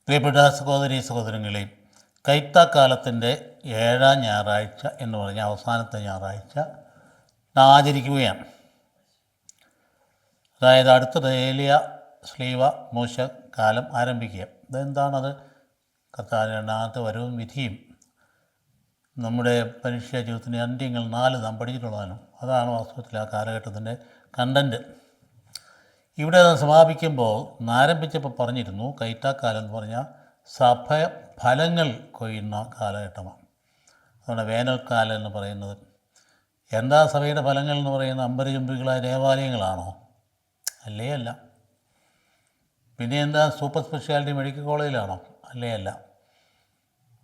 പ്രിയപ്പെട്ട സഹോദരി സഹോദരങ്ങളെ, കൈത്താക്കാലത്തിൻ്റെ 7ാം ഞായറാഴ്ച എന്ന് പറഞ്ഞ അവസാനത്തെ ഞായറാഴ്ച ആചരിക്കുകയാണ്. അതായത് അടുത്തത് ഏലിയ ശ്ലീവ മോശ കാലം ആരംഭിക്കുക. ഇതെന്താണത്? കർത്താവിൻ്റെ രണ്ടാമത്തെ വരവും വിധിയും നമ്മുടെ മനുഷ്യ ജീവിതത്തിൻ്റെ അന്ത്യങ്ങൾ 4 നാം പഠിച്ചിട്ടുള്ളതാണ്. അതാണ് വാസ്തവത്തിൽ ആ കാലഘട്ടത്തിൻ്റെ കണ്ടൻറ്റ്. ഇവിടെ സമാപിക്കുമ്പോൾ ആരംഭിച്ചപ്പോൾ പറഞ്ഞിരുന്നു, കൈത്താക്കാലം എന്ന് പറഞ്ഞാൽ സഭ ഫലങ്ങൾ കൊയ്യുന്ന കാലഘട്ടമാണ്. അതുകൊണ്ട് വേനൽക്കാലം എന്ന് പറയുന്നത് എന്താ? സഭയുടെ ഫലങ്ങൾ എന്ന് പറയുന്ന അമ്പരചുംബികളായ ദേവാലയങ്ങളാണോ? അല്ലേ അല്ല. പിന്നെ എന്താ? സൂപ്പർ സ്പെഷ്യാലിറ്റി മെഡിക്കൽ കോളേജിലാണോ? അല്ലേ അല്ല.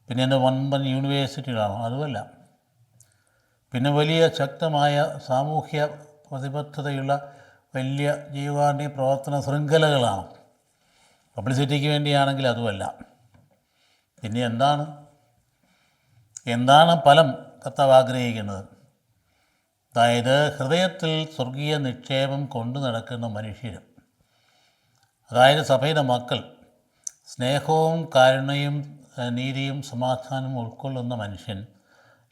പിന്നെ എന്താ? വൻപൻ യൂണിവേഴ്സിറ്റിയിലാണോ? അതുമല്ല. പിന്നെ വലിയ ശക്തമായ സാമൂഹ്യ പ്രതിബദ്ധതയുള്ള വലിയ ജീവകാരുണ്യ പ്രവർത്തന ശൃംഖലകളാണ്. പബ്ലിസിറ്റിക്ക് വേണ്ടിയാണെങ്കിൽ അതുമല്ല. പിന്നെ എന്താണ് ഫലം കർത്താവ് ആഗ്രഹിക്കുന്നത്? അതായത് ഹൃദയത്തിൽ സ്വർഗീയ നിക്ഷേപം കൊണ്ടു നടക്കുന്ന മനുഷ്യർ, അതായത് സഭയുടെ മക്കൾ, സ്നേഹവും കാരുണ്യവും നീതിയും സമാധാനവും ഉൾക്കൊള്ളുന്ന മനുഷ്യൻ,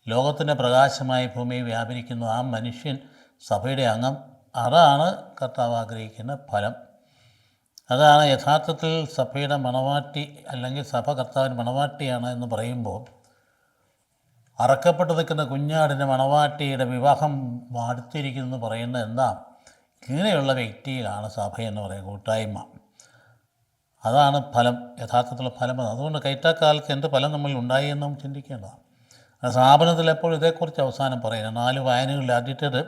ലോകത്തിൻ്റെ പ്രകാശമായ ഭൂമിയിൽ വ്യാപരിക്കുന്ന ആ മനുഷ്യൻ സഭയുടെ അംഗം. അതാണ് കർത്താവ് ആഗ്രഹിക്കുന്ന ഫലം. അതാണ് യഥാർത്ഥത്തിൽ സഭയുടെ മണവാട്ടി, അല്ലെങ്കിൽ സഭ കർത്താവിന് മണവാട്ടിയാണ് എന്ന് പറയുമ്പോൾ, അറക്കപ്പെട്ട് നിൽക്കുന്ന കുഞ്ഞാടിൻ്റെ മണവാട്ടിയുടെ വിവാഹം അടുത്തിരിക്കുന്നു പറയുന്നത് എന്താ? ഇങ്ങനെയുള്ള വ്യക്തിയിലാണ് സഭ എന്ന് പറയുന്ന കൂട്ടായ്മ. അതാണ് ഫലം, യഥാർത്ഥത്തിലുള്ള ഫലം. അതുകൊണ്ട് കൈത്താക്കാലത്ത് എന്ത് ഫലം നമ്മൾ ഉണ്ടായി എന്നും ചിന്തിക്കേണ്ടതാണ്. സ്ഥാപനത്തിൽ എപ്പോഴും ഇതേക്കുറിച്ച് അവസാനം പറയുന്നത് 4 വായനകളിൽ ആദ്യത്തേത്,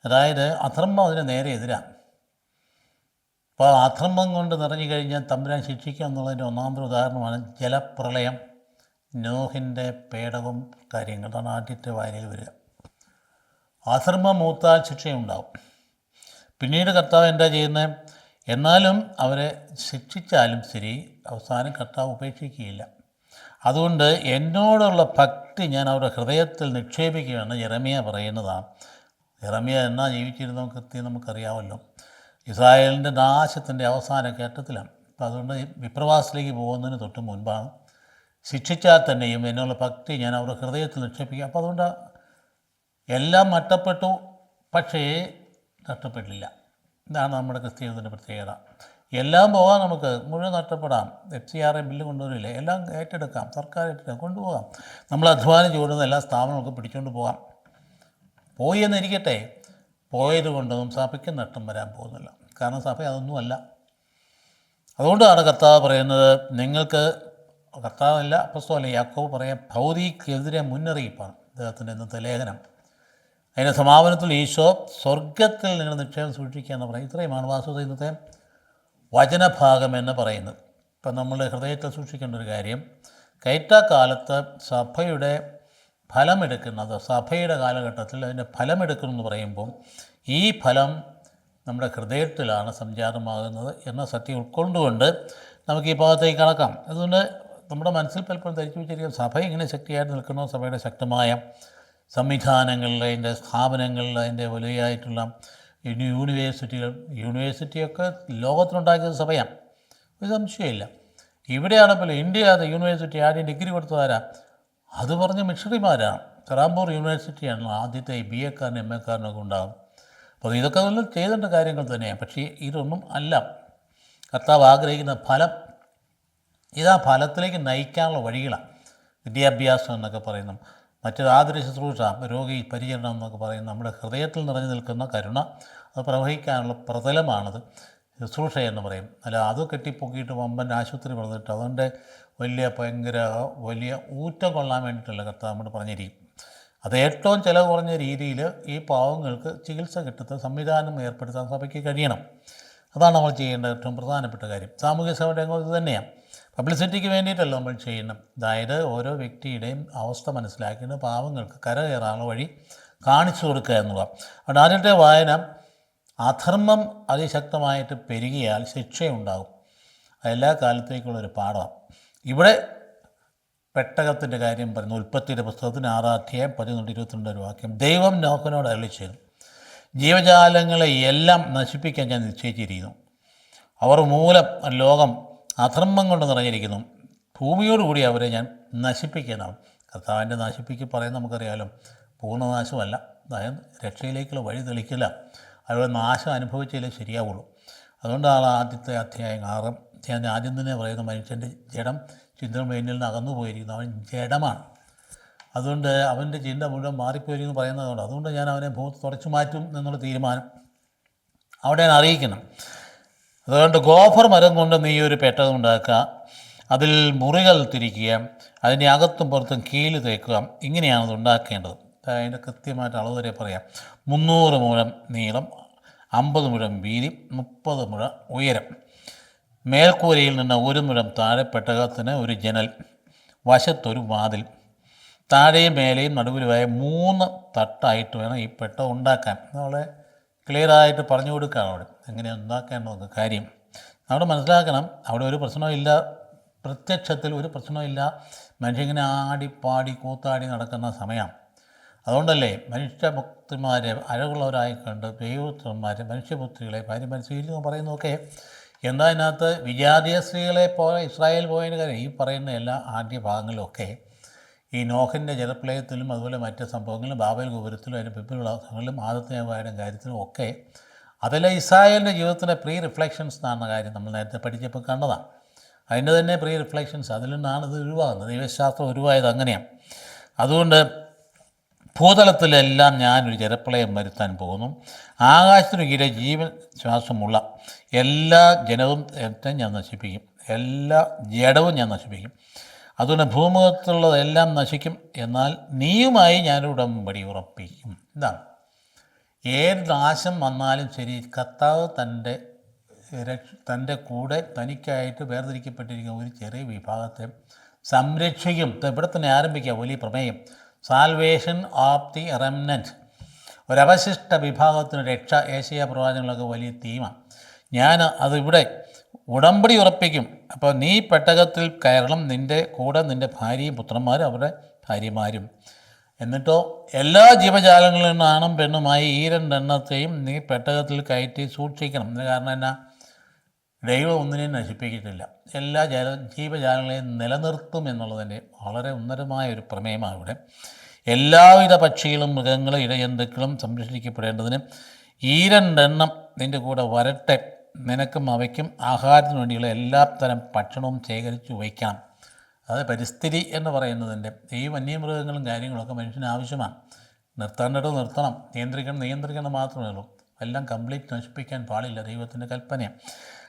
അതായത് അധർമ്മം അതിന് നേരെ എതിരാണ്. അപ്പോൾ അധർമ്മം കൊണ്ട് നിറഞ്ഞു കഴിഞ്ഞാൽ തമ്പുരാൻ ശിക്ഷിക്കുക എന്നുള്ളതിൻ്റെ ഒന്നാമത്തെ ഉദാഹരണമാണ് ജലപ്രളയം, നോഹിൻ്റെ പേടകം കാര്യങ്ങൾ. അതാണ് ആദ്യത്തെ വായനയിൽ വരിക. അധർമ്മം മൂത്താൽ ശിക്ഷയുണ്ടാവും. പിന്നീട് കർത്താവ് എന്താ ചെയ്യുന്നത്? എന്നാലും അവരെ ശിക്ഷിച്ചാലും ശരി, അവസാനം കർത്താവ് ഉപേക്ഷിക്കുകയില്ല. അതുകൊണ്ട് എന്നോടുള്ള ഭക്തി ഞാൻ അവരുടെ ഹൃദയത്തിൽ നിക്ഷേപിക്കുകയാണ് യെരമ്യ പറയുന്നതാണ്. യെരമ്യ എന്നാ ജീവിച്ചിരുന്ന കൃത്യം നമുക്കറിയാമല്ലോ. ഇസ്രായേലിൻ്റെ നാശത്തിൻ്റെ അവസാന ഘട്ടത്തിലാണ്. അപ്പം അതുകൊണ്ട് വിപ്രവാസത്തിലേക്ക് പോകുന്നതിന് തൊട്ട് മുൻപാണ്. ശിക്ഷിച്ചാൽ തന്നെയും എന്നുള്ള ഭക്തി ഞാൻ അവരുടെ ഹൃദയത്തിൽ നിക്ഷേപിക്കുക. അപ്പോൾ അതുകൊണ്ട് എല്ലാം നഷ്ടപ്പെട്ടു, പക്ഷേ നഷ്ടപ്പെട്ടില്ല. ഇതാണ് നമ്മുടെ ക്രിസ്ത്യത്തിൻ്റെ പ്രത്യേകത. എല്ലാം പോകാം, നമുക്ക് മുഴുവൻ നഷ്ടപ്പെടാം. FCRA ബില്ല് കൊണ്ടുവരില്ലേ, എല്ലാം ഏറ്റെടുക്കാം, സർക്കാർ ഏറ്റെടുക്കാം, കൊണ്ടുപോകാം. നമ്മൾ അധ്വാനം ചെയ്യുന്ന എല്ലാ സ്ഥാപനമൊക്കെ പിടിച്ചുകൊണ്ട് പോകാം. പോയി എന്നിരിക്കട്ടെ, പോയത് കൊണ്ടൊന്നും സഭയ്ക്ക് നഷ്ടം വരാൻ പോകുന്നില്ല. കാരണം സഭ അതൊന്നുമല്ല. അതുകൊണ്ടാണ് കർത്താവ് പറയുന്നത്, നിങ്ങൾക്ക് കർത്താവല്ല അപ്പോസ്തലൻ യാക്കോബ് പറയാം, ഭൗതികെതിരെ മുന്നറിയിപ്പാണ് അദ്ദേഹത്തിൻ്റെ ഇന്നത്തെ ലേഖനം. അതിൻ്റെ സമാപനത്തിൽ ഈശോ സ്വർഗത്തിൽ നിങ്ങൾ നിക്ഷേപം സൂക്ഷിക്കുക എന്ന് പറയും. ഇത്രയുമാണ് വാസ്തവത്തിൽ ഇന്നത്തെ വചനഭാഗം എന്ന് പറയുന്നത്. ഇപ്പം നമ്മൾ ഹൃദയത്തിൽ സൂക്ഷിക്കേണ്ട ഒരു കാര്യം, കൈത്താക്കാലത്ത് സഭയുടെ ഫലമെടുക്കുന്നത്, സഭയുടെ കാലഘട്ടത്തിൽ അതിൻ്റെ ഫലമെടുക്കുമെന്ന് പറയുമ്പം ഈ ഫലം നമ്മുടെ ഹൃദയത്തിലാണ് സംജാതമാകുന്നത് എന്ന സത്യം ഉൾക്കൊണ്ടുകൊണ്ട് നമുക്ക് ഈ ഭാഗത്തേക്ക് കടക്കാം. അതുകൊണ്ട് നമ്മുടെ മനസ്സിൽ പലപ്പോഴും ധരിച്ചു വെച്ചിരിക്കും, സഭ ഇങ്ങനെ ശക്തിയായിട്ട് നിൽക്കുന്നു, സഭയുടെ ശക്തമായ സംവിധാനങ്ങളിൽ, അതിൻ്റെ സ്ഥാപനങ്ങളിൽ, അതിൻ്റെ വലിയായിട്ടുള്ള യൂണിവേഴ്സിറ്റിയൊക്കെ ലോകത്തിലുണ്ടാക്കിയത് സഭയാണ്, ഒരു സംശയമില്ല. ഇവിടെയാണെങ്കിൽ ഇന്ത്യ യൂണിവേഴ്സിറ്റി ആദ്യം ഡിഗ്രി കൊടുത്തതാരാ? അത് പറഞ്ഞ മിഷണറിമാരാണ്. കറാമ്പൂർ യൂണിവേഴ്സിറ്റിയാണ് ആദ്യത്തെ BA-ക്കാരനും MA-ക്കാരനൊക്കെ ഉണ്ടാകും. അപ്പോൾ ഇതൊക്കെ നല്ല ചെയ്തേണ്ട കാര്യങ്ങൾ തന്നെയാണ്. പക്ഷേ ഇതൊന്നും അല്ല കർത്താവ് ആഗ്രഹിക്കുന്ന ഫലം. ഇതാ ഫലത്തിലേക്ക് നയിക്കാനുള്ള വഴികളാണ്. വിദ്യാഭ്യാസം എന്നൊക്കെ പറയുന്നു, മറ്റൊരു ആതുര ശുശ്രൂഷ, രോഗി പരിചരണം എന്നൊക്കെ പറയുന്നത് നമ്മുടെ ഹൃദയത്തിൽ നിറഞ്ഞു നിൽക്കുന്ന കരുണ, അത് പ്രവഹിക്കാനുള്ള പ്രതലമാണത് ശുശ്രൂഷ എന്ന് പറയും. അല്ല അത് കെട്ടിപ്പൊക്കിയിട്ട് വമ്പൻ ആശുപത്രി പറഞ്ഞിട്ട് അതുകൊണ്ട് ഭയങ്കര വലിയ ഊറ്റം കൊള്ളാൻ വേണ്ടിയിട്ടല്ല കർത്താവ് നമ്മൾ പറഞ്ഞിരിക്കും. അത് ഏറ്റവും ചിലവ് കുറഞ്ഞ രീതിയിൽ ഈ പാവങ്ങൾക്ക് ചികിത്സ കിട്ടുന്ന സംവിധാനം ഏർപ്പെടുത്താൻ സഭയ്ക്ക് കഴിയണം. അതാണ് നമ്മൾ ചെയ്യേണ്ട ഏറ്റവും പ്രധാനപ്പെട്ട കാര്യം. സാമൂഹ്യ സേവയുടെ ഇത് തന്നെയാണ്. പബ്ലിസിറ്റിക്ക് വേണ്ടിയിട്ടല്ല നമ്മൾ ചെയ്യണം. അതായത് ഓരോ വ്യക്തിയുടെയും അവസ്ഥ മനസ്സിലാക്കിയിട്ട് പാവങ്ങൾക്ക് കരകയറാനുള്ള വഴി കാണിച്ചു കൊടുക്കുക എന്നുള്ളതാണ്. അതുകൊണ്ട് ആദ്യത്തെ വായന, അധർമ്മം അതിശക്തമായിട്ട് പെരുകിയാൽ ശിക്ഷയുണ്ടാകും. എല്ലാ കാലത്തേക്കുള്ളൊരു പാഠമാണ്. ഇവിടെ പെട്ടകത്തിൻ്റെ കാര്യം പറയുന്നു. ഉൽപ്പത്തിയുടെ പുസ്തകത്തിന് 6-ാം അധ്യായം 11-22 ഒരു വാക്യം, ദൈവം നോഹനോട് അരുളിച്ചെയ്തു, ജീവജാലങ്ങളെ എല്ലാം നശിപ്പിക്കാൻ ഞാൻ നിശ്ചയിച്ചിരിക്കുന്നു. അവർ മൂലം ലോകം അധർമ്മം കൊണ്ട് നിറഞ്ഞിരിക്കുന്നു. ഭൂമിയോടുകൂടി അവരെ ഞാൻ നശിപ്പിക്കാനാവും. കർത്താവിൻ്റെ പറയുന്നത് നമുക്കറിയാമല്ലോ, പൂർണ്ണനാശമല്ല, അതായത് രക്ഷയിലേക്കുള്ള വഴി തെളിക്കില്ല, അതുപോലെ നാശം അനുഭവിച്ചാലേ ശരിയാവുള്ളൂ. അതുകൊണ്ടാണ് ആദ്യത്തെ അധ്യായം 6 ആദ്യം തന്നെ പറയുന്ന മനുഷ്യൻ്റെ ജഡം ചിന്തമേനിൽ നിന്ന് അകന്നു പോയിരിക്കുന്നു, അവൻ ജഡമാണ്. അതുകൊണ്ട് അവൻ്റെ ചിന്ത മുഴുവൻ മാറിപ്പോയിരിക്കുന്നു പറയുന്നതുകൊണ്ട് അതുകൊണ്ട് ഞാൻ അവനെ ഭൂമി തുടച്ചു മാറ്റും എന്നുള്ള തീരുമാനം അവിടെ അറിയിക്കണം. അതുകൊണ്ട് ഗോഫർ മരം കൊണ്ട് നീ ഒരു പെട്ടകം ഉണ്ടാക്കുക, അതിൽ മുറികൾ തിരിക്കുക, അതിൻ്റെ അകത്തും പുറത്തും കീല് തേക്കുക. ഇങ്ങനെയാണത് ഉണ്ടാക്കേണ്ടത്. അതിൻ്റെ കൃത്യമായിട്ട് അളവ് വരെ പറയാം. 300 മുഴം നീളം, 50 മുഴം വീതി, 30 മുഴ ഉയരം. മേൽക്കൂരയിൽ നിന്ന് 1 മുഴം താഴെ പെട്ടകത്തിന് ഒരു ജനൽ, വശത്തൊരു വാതിൽ, താഴെയും മേലെയും നടുവിലുമായ 3 തട്ടായിട്ട് വേണം ഈ പെട്ടകം ഉണ്ടാക്കാൻ. നമ്മളെ ക്ലിയറായിട്ട് പറഞ്ഞു കൊടുക്കുകയാണ് അവിടെ എങ്ങനെയാണ് ഉണ്ടാക്കേണ്ടത് കാര്യം. അവിടെ മനസ്സിലാക്കണം, അവിടെ ഒരു പ്രശ്നമില്ല, പ്രത്യക്ഷത്തിൽ ഒരു പ്രശ്നമില്ല. മനുഷ്യങ്ങനെ ആടിപ്പാടി കൂത്താടി നടക്കുന്ന സമയം. അതുകൊണ്ടല്ലേ മനുഷ്യഭക്തിമാരെ അഴകുള്ളവരായി കണ്ട് ദൈവപുത്രന്മാരെ മനുഷ്യപുത്രികളെ ഭാര്യമാരെ സ്വീകരിക്കുന്നു പറയുന്നതൊക്കെ. എന്താ അതിനകത്ത് വിജാതീയ സ്ത്രീകളെ പോലെ ഇസ്രായേൽ പോയതിന് കാര്യം ഈ പറയുന്ന എല്ലാ ആദ്യ ഭാഗങ്ങളിലൊക്കെ ഈ നോഹിൻ്റെ ജലപ്രളയത്തിലും അതുപോലെ മറ്റ് സംഭവങ്ങളിലും ബാബേൽ ഗോപുരത്തിലും അതിൻ്റെ പിന്നിലുള്ള സംഭവങ്ങളിലും ആദത്തെ ഹവ്വായുടെ കാര്യത്തിലും ഒക്കെ അതെല്ലാം ഇസ്രായേലിൻ്റെ ജീവിതത്തിൻ്റെ പ്രീ റിഫ്ലക്ഷൻസ് എന്നാണ് കാര്യം നമ്മൾ നേരത്തെ പഠിച്ചപ്പോൾ കണ്ടതാണ്. അതിൻ്റെ തന്നെ പ്രീ റിഫ്ലക്ഷൻസ്, അതിൽ നിന്നാണ് ഇത് ഉരുവാകുന്നത്. ദൈവശാസ്ത്രം ഉരുവായത് അങ്ങനെയാണ്. അതുകൊണ്ട് ഭൂതലത്തിലെല്ലാം ഞാനൊരു ജലപ്രളയം വരുത്താൻ പോകുന്നു. ആകാശത്തിനു കീഴെ ജീവൻ ശ്വാസമുള്ള എല്ലാ ജനവും ഞാൻ നശിപ്പിക്കും, എല്ലാ ജഡവും ഞാൻ നശിപ്പിക്കും. അതുകൊണ്ട് ഭൂമുഖത്തുള്ളതെല്ലാം നശിക്കും, എന്നാൽ നീയുമായി ഞാനൊരു ഉടമ്പടി ഉറപ്പിക്കും. ഇതാണ് ഏത് നാശം വന്നാലും ശരി, കർത്താവ് തൻ്റെ കൂടെ തനിക്കായിട്ട് വേർതിരിക്കപ്പെട്ടിരിക്കുന്ന ഒരു ചെറിയ വിഭാഗത്തെ സംരക്ഷിക്കും. ഇവിടെ തന്നെ ആരംഭിക്കുക വലിയ പ്രമേയം, സാൽവേഷൻ ഓഫ് ദി റെമനൻറ്റ്, ഒരവശിഷ്ട വിഭാഗത്തിന് രക്ഷ. ഏശയ്യാ പ്രവാചകങ്ങളൊക്കെ വലിയ തീമാണ്. ഞാൻ അതിവിടെ ഉടമ്പടി ഉറപ്പിക്കും. അപ്പോൾ നീ പെട്ടകത്തിൽ കയറണം, നിൻ്റെ കൂടെ നിൻ്റെ ഭാര്യയും പുത്രന്മാരും അവരുടെ ഭാര്യമാരും. എന്നിട്ടോ എല്ലാ ജീവജാലങ്ങളിൽ നിന്ന് ആണും പെണ്ണുമായി ഈ 2 എണ്ണത്തെയും നീ പെട്ടകത്തിൽ കയറ്റി സൂക്ഷിക്കണം. കാരണം എന്നാ, ദൈവം ഒന്നിനെയും നശിപ്പിച്ചിട്ടില്ല, എല്ലാ ജീവജാലങ്ങളെയും നിലനിർത്തും എന്നുള്ളതിൻ്റെ വളരെ ഉന്നതമായ ഒരു പ്രമേയമാണ് ഇവിടെ. എല്ലാവിധ പക്ഷികളും മൃഗങ്ങളും ഇഴജന്തുക്കളും സംരക്ഷിക്കപ്പെടേണ്ടതിന് ഈ 2 എണ്ണം നിൻ്റെ കൂടെ വരട്ടെ. നിനക്കും അവയ്ക്കും ആഹാരത്തിന് വേണ്ടിയുള്ള എല്ലാ തരം ഭക്ഷണവും ശേഖരിച്ചു വയ്ക്കണം. അത് പരിസ്ഥിതി എന്ന് പറയുന്നതിൻ്റെ ഈ വന്യമൃഗങ്ങളും കാര്യങ്ങളൊക്കെ മനുഷ്യന് ആവശ്യമാണ്. നിർത്തേണ്ടത് നിർത്തണം, നിയന്ത്രിക്കണം മാത്രമേ ഉള്ളൂ. എല്ലാം കംപ്ലീറ്റ് നശിപ്പിക്കാൻ പാടില്ല, ദൈവത്തിൻ്റെ കൽപ്പനയാണ്.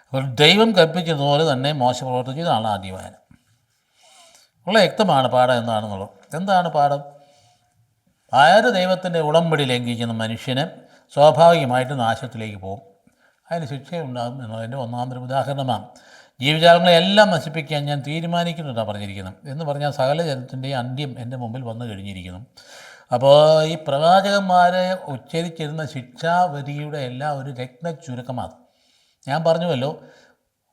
അപ്പോൾ ദൈവം കൽപ്പിച്ചതുപോലെ തന്നെ മോശ പ്രവർത്തിച്ചതാണ് ആദ്യവായന. ഉള്ള വ്യക്തമാണ് പാഠം എന്താണെന്നുള്ളത്. എന്താണ് പാഠം? ആര് ദൈവത്തിൻ്റെ ഉടമ്പടി ലംഘിക്കുന്ന മനുഷ്യന് സ്വാഭാവികമായിട്ട് നാശത്തിലേക്ക് പോകും, അതിന് ശിക്ഷയുണ്ടാകും എന്നതിൻ്റെ ഒന്നാമതൊരു ഉദാഹരണമാണ്. ജീവജാലങ്ങളെ എല്ലാം നശിപ്പിക്കാൻ ഞാൻ തീരുമാനിക്കുന്നുണ്ടാണ് പറഞ്ഞിരിക്കുന്നത്. എന്ന് പറഞ്ഞാൽ സകല ജനത്തിൻ്റെയും അന്ത്യം എൻ്റെ മുമ്പിൽ വന്നു കഴിഞ്ഞിരിക്കുന്നു. അപ്പോൾ ഈ പ്രവാചകന്മാരെ ഉച്ചരിച്ചിരുന്ന ശിക്ഷാവധിയുടെ എല്ലാം ഒരു രത്ന ചുരുക്കമാണ്. ഞാൻ പറഞ്ഞുവല്ലോ,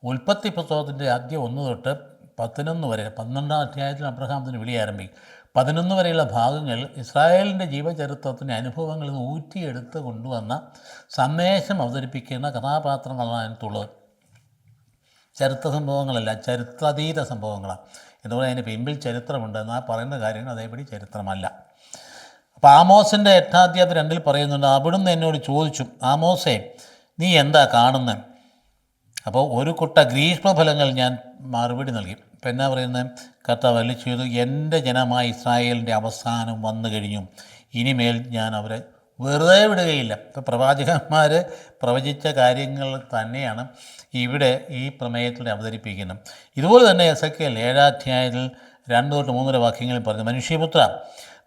ഉൽപ്പത്തി പുസ്തകത്തിൻ്റെ ആദ്യം 1 തൊട്ട് 11 വരെ, 12-ാം അധ്യായത്തിൽ അബ്രഹാമത്തിന് വിളി ആരംഭിക്കും. 11 വരെയുള്ള ഭാഗങ്ങൾ ഇസ്രായേലിൻ്റെ ജീവചരിത്രത്തിൻ്റെ അനുഭവങ്ങളിൽ നിന്ന് ഊറ്റിയെടുത്ത് കൊണ്ടുവന്ന സന്ദേശം അവതരിപ്പിക്കുന്ന കഥാപാത്രങ്ങളാണ് അതിനകത്തുള്ളത്. ചരിത്ര സംഭവങ്ങളല്ല, ചരിത്രാതീത സംഭവങ്ങളാണ്. എന്നുപോലെ അതിന് പിമ്പിൽ ചരിത്രമുണ്ട്, എന്നാൽ പറയുന്ന കാര്യങ്ങൾ അതേപടി ചരിത്രമല്ല. അപ്പോൾ ആമോസിൻ്റെ 8-ാം അധ്യായത്തിൽ 2 പറയുന്നുണ്ട്, അവിടുന്ന് എന്നോട് ചോദിച്ചു, ആമോസേ നീ എന്താ കാണുന്നത്? അപ്പോൾ ഒരു കുട്ട ഗ്രീഷ്മഫലങ്ങൾ ഞാൻ മറുപടി നൽകി. ഇപ്പം എന്നാ പറയുന്നത്? കർത്താവ് അരുളി ചെയ്തു, എൻ്റെ ജനമായ ഇസ്രായേലിൻ്റെ അവസാനം വന്നു കഴിഞ്ഞു, ഇനിമേൽ ഞാൻ അവരെ വെറുതെ വിടുകയില്ല. ഇപ്പോൾ പ്രവാചകന്മാർ പ്രവചിച്ച കാര്യങ്ങൾ തന്നെയാണ് ഇവിടെ ഈ പ്രമേയത്തിലൂടെ അവതരിപ്പിക്കുന്നത്. ഇതുപോലെ തന്നെ എസെക്കിയേൽ 7-ാം അധ്യായത്തിൽ 2 തൊട്ട് 3 വരെ വാക്യങ്ങളിൽ പറഞ്ഞു, മനുഷ്യപുത്ര,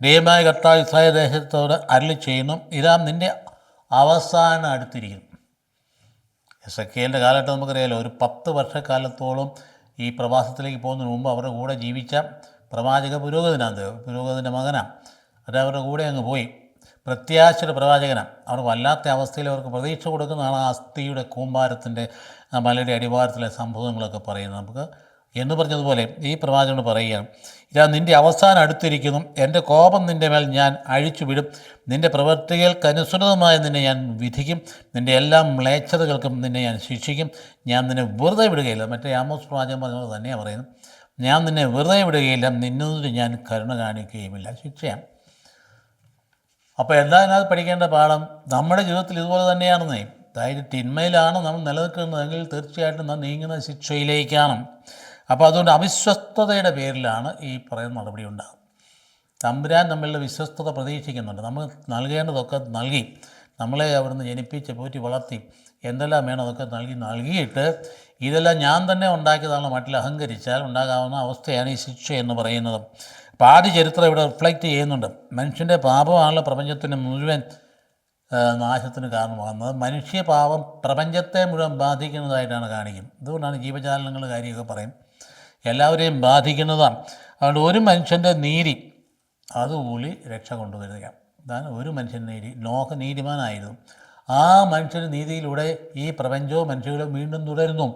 ദൈവമായ കർത്താവ് ഇസ്രായേൽ ദേശത്തോട് അരുളി ചെയ്യുന്നു, ഇതാ നിൻ്റെ അവസാനം അടുത്തിരിക്കുന്നു. എസെക്കിയേലിൻ്റെ കാലഘട്ടം നമുക്കറിയാമല്ലോ, ഒരു 10 വർഷക്കാലത്തോളം ഈ പ്രവാസത്തിലേക്ക് പോകുന്നതിന് മുമ്പ് അവരുടെ കൂടെ ജീവിച്ച പ്രവാചക പുരോഹിതൻ്റെ മകനാണ്. അത് അവരുടെ കൂടെ അങ്ങ് പോയി. പ്രത്യാശയുടെ പ്രവാചകനാണ്. അവർ വല്ലാത്ത അവസ്ഥയിൽ അവർക്ക് പ്രതീക്ഷ കൊടുക്കുന്നതാണ് ആ അസ്ഥിയുടെ കൂമ്പാരത്തിൻ്റെ മലയുടെ അടിവാരത്തിലെ സംഭവങ്ങളൊക്കെ പറയുന്നത്. നമുക്ക് എന്ന് പറഞ്ഞതുപോലെ ഈ പ്രവാചകനോട് പറയുകയാണ്, ഇതാ നിൻ്റെ അവസാനം അടുത്തിരിക്കുന്നു, എൻ്റെ കോപം നിൻ്റെ മേൽ ഞാൻ അഴിച്ചുവിടും, നിൻ്റെ പ്രവൃത്തികൾക്കനുസൃതമായി നിന്നെ ഞാൻ വിധിക്കും, നിൻ്റെ എല്ലാ മ്ലേച്ഛതകൾക്കും നിന്നെ ഞാൻ ശിക്ഷിക്കും, ഞാൻ നിന്നെ വെറുതെ വിടുകയില്ല. മറ്റേ ആമോസ് പ്രവാചകൻ പറഞ്ഞത് തന്നെയാണ് പറയുന്നത്, ഞാൻ നിന്നെ വെറുതെ വിടുകയില്ല, നിന്നോട് ഞാൻ കരുണ കാണിക്കുകയുമില്ല. ശിക്ഷയാണ്. അപ്പോൾ എന്താ അതിനകത്ത് പഠിക്കേണ്ട പാഠം? നമ്മുടെ ജീവിതത്തിൽ ഇതുപോലെ തന്നെയാണെന്നേ. അതായത് തിന്മയിലാണ് നമ്മൾ നിലനിൽക്കുന്നതെങ്കിൽ തീർച്ചയായിട്ടും നാം നീങ്ങുന്ന ശിക്ഷയിലേക്കാണ്. അപ്പോൾ അതുകൊണ്ട് അവിശ്വസ്തതയുടെ പേരിലാണ് ഈ പറയുന്ന നടപടി ഉണ്ടാകും. തമ്പുരാൻ നമ്മളുടെ വിശ്വസ്തത പ്രതീക്ഷിക്കുന്നുണ്ട്. നമ്മൾ നൽകേണ്ടതൊക്കെ നൽകി, നമ്മളെ അവിടുന്ന് ജനിപ്പിച്ച് പോറ്റി വളർത്തി എന്തെല്ലാം വേണം അതൊക്കെ നൽകിയിട്ട് ഇതെല്ലാം ഞാൻ തന്നെ ഉണ്ടാക്കിയതാണ് മറ്റിൽ അഹങ്കരിച്ചാൽ ഉണ്ടാകാവുന്ന അവസ്ഥയാണ് ഈ ശിക്ഷ എന്ന് പറയുന്നത്. അപ്പോൾ ആദ്യ ചരിത്രം ഇവിടെ റിഫ്ലക്റ്റ് ചെയ്യുന്നുണ്ട്. മനുഷ്യൻ്റെ പാപമാണല്ലോ പ്രപഞ്ചത്തിന് മുഴുവൻ നാശത്തിന് കാരണമാകുന്നത്. മനുഷ്യപാപം പ്രപഞ്ചത്തെ മുഴുവൻ ബാധിക്കുന്നതായിട്ടാണ് കാണിക്കുന്നത്. അതുകൊണ്ടാണ് ജീവജാലങ്ങളുടെ കാര്യമൊക്കെ പറയും, എല്ലാവരെയും ബാധിക്കുന്നതാണ്. അതുകൊണ്ട് ഒരു മനുഷ്യൻ്റെ നീതി അതുകൂടി രക്ഷ കൊണ്ടുവരികയാണ്. അതാണ് ഒരു മനുഷ്യൻ നീതി. നോഹ നീതിമാനായിരുന്നു. ആ മനുഷ്യൻ്റെ നീതിയിലൂടെ ഈ പ്രപഞ്ചവും മനുഷ്യരും വീണ്ടും തുടരുന്നു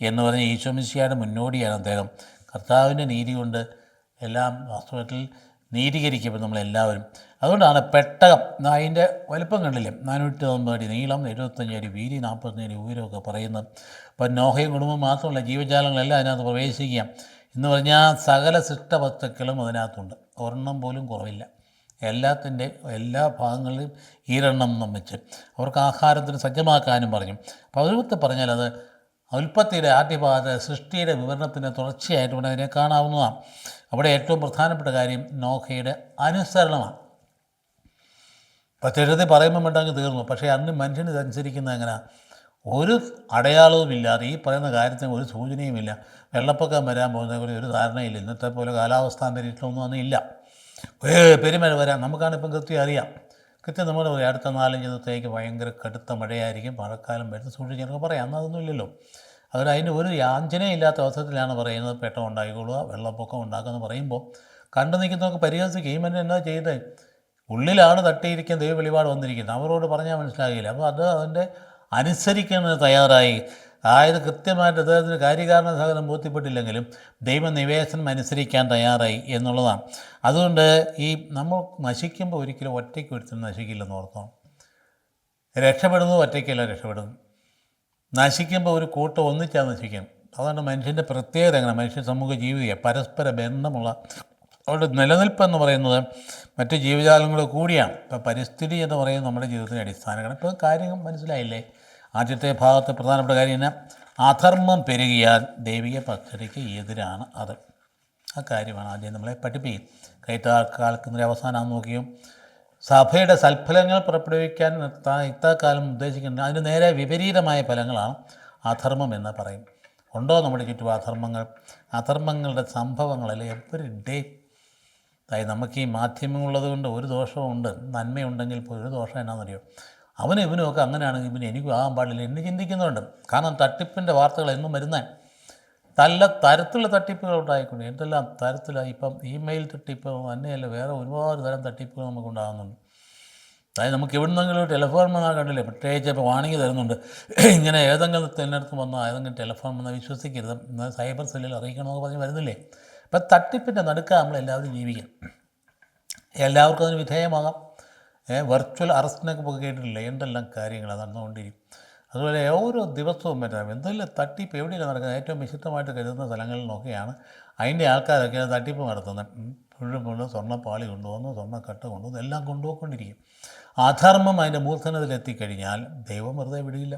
എന്ന് പറഞ്ഞ ഈശോ മിശിഹായുടെ മുന്നോടിയാണ് അദ്ദേഹം. കർത്താവിൻ്റെ നീതി കൊണ്ട് എല്ലാം വാസ്തവത്തിൽ നീതീകരിക്കപ്പെടും നമ്മളെല്ലാവരും. അതുകൊണ്ടാണ് പെട്ടകം, അതിൻ്റെ വലിപ്പം കണ്ടില്ലേ, 490 അടി നീളം, 75 അടി വീതി, 45 അടി ഉയരമൊക്കെ പറയുന്നത്. അപ്പം നോഹയും കുടുംബം മാത്രമല്ല, ജീവജാലങ്ങളെല്ലാം അതിനകത്ത് പ്രവേശിക്കാം എന്ന് പറഞ്ഞാൽ സകല സൃഷ്ടവസ്തുക്കളും അതിനകത്തുണ്ട്. ഒരെണ്ണം പോലും കുറവില്ല. എല്ലാത്തിൻ്റെ എല്ലാ ഭാഗങ്ങളിലും ഈരെണ്ണം വെച്ച് അവർക്ക് ആഹാരത്തിന് സജ്ജമാക്കാനും പറഞ്ഞു. അപ്പോൾ അതുകൊണ്ട് പറഞ്ഞാൽ അത് ഉൽപ്പത്തിയുടെ ആദ്യപാദ സൃഷ്ടിയുടെ വിവരണത്തിൻ്റെ തുടർച്ചയായിട്ട് ഇവിടെ അതിനെ കാണാവുന്നതാണ്. അവിടെ ഏറ്റവും പ്രധാനപ്പെട്ട കാര്യം നോഹയുടെ അനുസരണമാണ്. ഇപ്പോൾ ചെറുതി പറയുമ്പോൾ വേണ്ടങ്ങ് തീർന്നു. പക്ഷേ അന്ന് മനുഷ്യന് ഇതനുസരിക്കുന്നത് എങ്ങനെ? ഒരു അടയാളവുമില്ലാതെ ഈ പറയുന്ന കാര്യത്തിന് ഒരു സൂചനയുമില്ല. വെള്ളപ്പൊക്കം വരാൻ പോകുന്നതിനെക്കുറിച്ച് ഒരു ധാരണയില്ല. ഇന്നത്തെ പോലെ കാലാവസ്ഥാ അന്തരീക്ഷമൊന്നും അന്ന് ഇല്ല. പെരുമഴ വരാം, നമുക്കാണ് ഇപ്പം കൃത്യം അറിയാം. കൃത്യം നമ്മൾ പറയും അടുത്ത 4-5 ദിവസത്തേക്ക് ഭയങ്കര കടുത്ത മഴയായിരിക്കും, മഴക്കാലം വരുന്ന സൂക്ഷിച്ചൊക്കെ പറയാം. അന്ന് അതൊന്നും ഇല്ലല്ലോ. അതുകൊണ്ട് അതിന് ഒരു യാചനയില്ലാത്ത അവസരത്തിലാണ് പറയുന്നത് പെട്ടം ഉണ്ടായിക്കൊള്ളുക, വെള്ളപ്പൊക്കം ഉണ്ടാക്കുമെന്ന് പറയുമ്പോൾ കണ്ടു നിൽക്കുന്നവർക്ക് പരിഹസിക്കുക, ഈ മനുഷ്യൻ എന്താ ചെയ്തത്? ഉള്ളിലാണ് തട്ടിയിരിക്കുന്ന ദൈവ വെളിപാട് വന്നിരിക്കുന്നത്. അവരോട് പറഞ്ഞാൽ മനസ്സിലാകില്ല. അപ്പോൾ അത് അതിൻ്റെ അനുസരിക്കുന്നത് തയ്യാറായി. അതായത് കൃത്യമായിട്ട് അദ്ദേഹത്തിന് കാര്യകാരണ സഹകരണം ബോധ്യപ്പെട്ടില്ലെങ്കിലും ദൈവനിവേശനം അനുസരിക്കാൻ തയ്യാറായി എന്നുള്ളതാണ്. അതുകൊണ്ട് ഈ നമ്മൾ നശിക്കുമ്പോൾ ഒരിക്കലും ഒറ്റയ്ക്ക് ഒരുത്തരും നശിക്കില്ലെന്ന് ഓർത്തോണം. രക്ഷപ്പെടുന്നത് ഒറ്റയ്ക്കല്ല രക്ഷപ്പെടുന്നു. നശിക്കുമ്പോൾ ഒരു കൂട്ടം ഒന്നിച്ചാൽ നശിക്കണം. അതാണ് മനുഷ്യൻ്റെ പ്രത്യേകത. എങ്ങനെ മനുഷ്യ സമൂഹ ജീവിക്കുക പരസ്പര ബന്ധമുള്ള അവരുടെ നിലനിൽപ്പെന്ന് പറയുന്നത് മറ്റ് ജീവജാലങ്ങൾ കൂടിയാണ്. ഇപ്പോൾ പരിസ്ഥിതി എന്ന് പറയുന്നത് നമ്മുടെ ജീവിതത്തിൻ്റെ അടിസ്ഥാനമാണ്. ഇപ്പോൾ കാര്യങ്ങൾ മനസ്സിലായില്ലേ? ആദ്യത്തെ ഭാഗത്ത് പ്രധാനപ്പെട്ട കാര്യം തന്നെ അധർമ്മം പെരുകിയാൽ ദൈവിക പദ്ധതിക്ക് എതിരാണ് അത്. ആ കാര്യമാണ് ആദ്യം നമ്മളെ പഠിപ്പിക്കും. കൈത്താക്കാലത്തിൻ്റെ അവസാനം നോക്കിയും സഭയുടെ സൽഫലങ്ങൾ പുറപ്പെടുവിക്കാൻ ഇത്താക്കാലം ഉദ്ദേശിക്കുന്നത് അതിന് നേരെ വിപരീതമായ ഫലങ്ങളാണ് അധർമ്മം എന്ന് പറയും. ഉണ്ടോ നമ്മുടെ ചുറ്റും അധർമ്മങ്ങളുടെ സംഭവങ്ങളല്ലേ എവറി ഡേ? അതായത് നമുക്ക് ഈ മാധ്യമങ്ങളുള്ളത് കൊണ്ട് ഒരു ദോഷമുണ്ട്, നന്മയുണ്ടെങ്കിൽ ഇപ്പോൾ ഒരു ദോഷം എന്നാണെന്നറിയോ? അവനും ഇവനുമൊക്കെ അങ്ങനെയാണെങ്കിൽ പിന്നെ എനിക്കും ആകാൻ പാടില്ല എന്ന് ചിന്തിക്കുന്നുണ്ട്. കാരണം തട്ടിപ്പിൻ്റെ വാർത്തകൾ എന്നും വരുന്ന നല്ല തരത്തിലുള്ള തട്ടിപ്പുകൾ ഉണ്ടായിക്കൊണ്ട് എന്തെല്ലാം തരത്തിലാണ്. ഇപ്പം ഇമെയിൽ തട്ടിപ്പ് തന്നെയല്ല, വേറെ ഒരുപാട് തരം തട്ടിപ്പുകൾ നമുക്കുണ്ടാകുന്നുണ്ട്. അതായത് നമുക്ക് എവിടുന്നെങ്കിലും ടെലിഫോൺ വന്നാൽ കണ്ടില്ലേ, പ്രത്യേകിച്ച് ഇപ്പോൾ വാണിംഗ് തരുന്നുണ്ട്, ഇങ്ങനെ ഏതെങ്കിലും തിരഞ്ഞെടുത്ത് വന്നാൽ ഏതെങ്കിലും ടെലിഫോൺ വന്നാൽ വിശ്വസിക്കരുത്, എന്നാൽ സൈബർ സെല്ലിൽ അറിയിക്കണമെന്ന് പറഞ്ഞ് വരുന്നില്ലേ. അപ്പം തട്ടിപ്പിൻ്റെ നടുക്കാണ് നമ്മളെല്ലാവരും ജീവിക്കും. എല്ലാവർക്കും അതിന് വിധേയമാകാം. വെർച്വൽ അറസ്റ്റിനൊക്കെ പോയി കേട്ടിട്ടില്ല, എന്തെല്ലാം കാര്യങ്ങൾ നടന്നുകൊണ്ടിരിക്കും. അതുപോലെ ഓരോ ദിവസവും പറ്റാം എന്തെല്ലാം തട്ടിപ്പ് എവിടെയാണ് നടക്കുന്നത്. ഏറ്റവും വിശുദ്ധമായിട്ട് കരുതുന്ന സ്ഥലങ്ങളിൽ നിന്നൊക്കെയാണ് അതിൻ്റെ ആൾക്കാരൊക്കെയാണ് തട്ടിപ്പ് നടത്തുന്നത്. മുഴുവൻ സ്വർണ്ണപ്പാളി കൊണ്ടുവന്നു, സ്വർണ്ണക്കട്ട കൊണ്ടുവന്നു, എല്ലാം കൊണ്ടുപോയിക്കൊണ്ടിരിക്കും. അധർമ്മം അതിൻ്റെ മൂർധനത്തിലെത്തിക്കഴിഞ്ഞാൽ ദൈവം വെറുതെ വിടില്ല.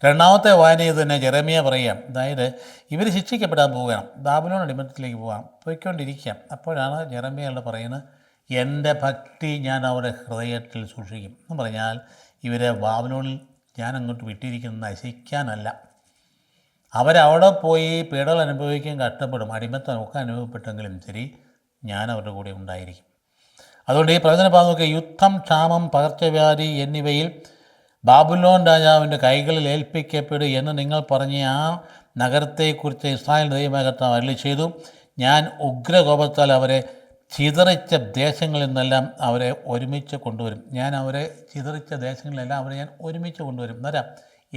രണ്ടാമത്തെ വായനയിൽ തന്നെ ജെറമ്യ പറയാം, അതായത് ഇവർ ശിക്ഷിക്കപ്പെടാൻ പോവുകയാണ്, ബാബിലോൺ അടിമത്തത്തിലേക്ക് പോകാം, പോയിക്കൊണ്ടിരിക്കാം. അപ്പോഴാണ് ജെറമ്യയോട് പറയുന്നത്, എൻ്റെ ഭക്തി ഞാൻ അവരുടെ ഹൃദയത്തിൽ സൂക്ഷിക്കും എന്ന് പറഞ്ഞാൽ ഇവരെ ബാബിലോണിൽ ഞാൻ അങ്ങോട്ട് വിട്ടിരിക്കുന്നത് നശിക്കാനല്ല. അവരവിടെ പോയി പീഡകൾ അനുഭവിക്കാൻ കഷ്ടപ്പെടും, അടിമത്തമൊക്കെ അനുഭവപ്പെട്ടെങ്കിലും ശരി, ഞാൻ അവരുടെ കൂടെ ഉണ്ടായിരിക്കും. അതുകൊണ്ട് ഈ പ്രവചന ഭാഗമൊക്കെ യുദ്ധം, ക്ഷാമം, പകർച്ചവ്യാധി എന്നിവയിൽ ബാബിലോൺ രാജാവിൻ്റെ കൈകളിൽ ഏൽപ്പിക്കപ്പെടും എന്ന് നിങ്ങൾ പറഞ്ഞ ആ നഗരത്തെക്കുറിച്ച് ഇസ്രായേൽ ദൈവമായ കർത്താവ് അരുളി ചെയ്തു. ഞാൻ ഉഗ്രകോപത്താൽ അവരെ ചിതറിച്ച ദേശങ്ങളിൽ നിന്നെല്ലാം അവരെ ഒരുമിച്ച് കൊണ്ടുവരും. ഞാൻ അവരെ ചിതറിച്ച ദേശങ്ങളിലെല്ലാം അവരെ ഞാൻ ഒരുമിച്ച് കൊണ്ടുവരും. എന്നരാ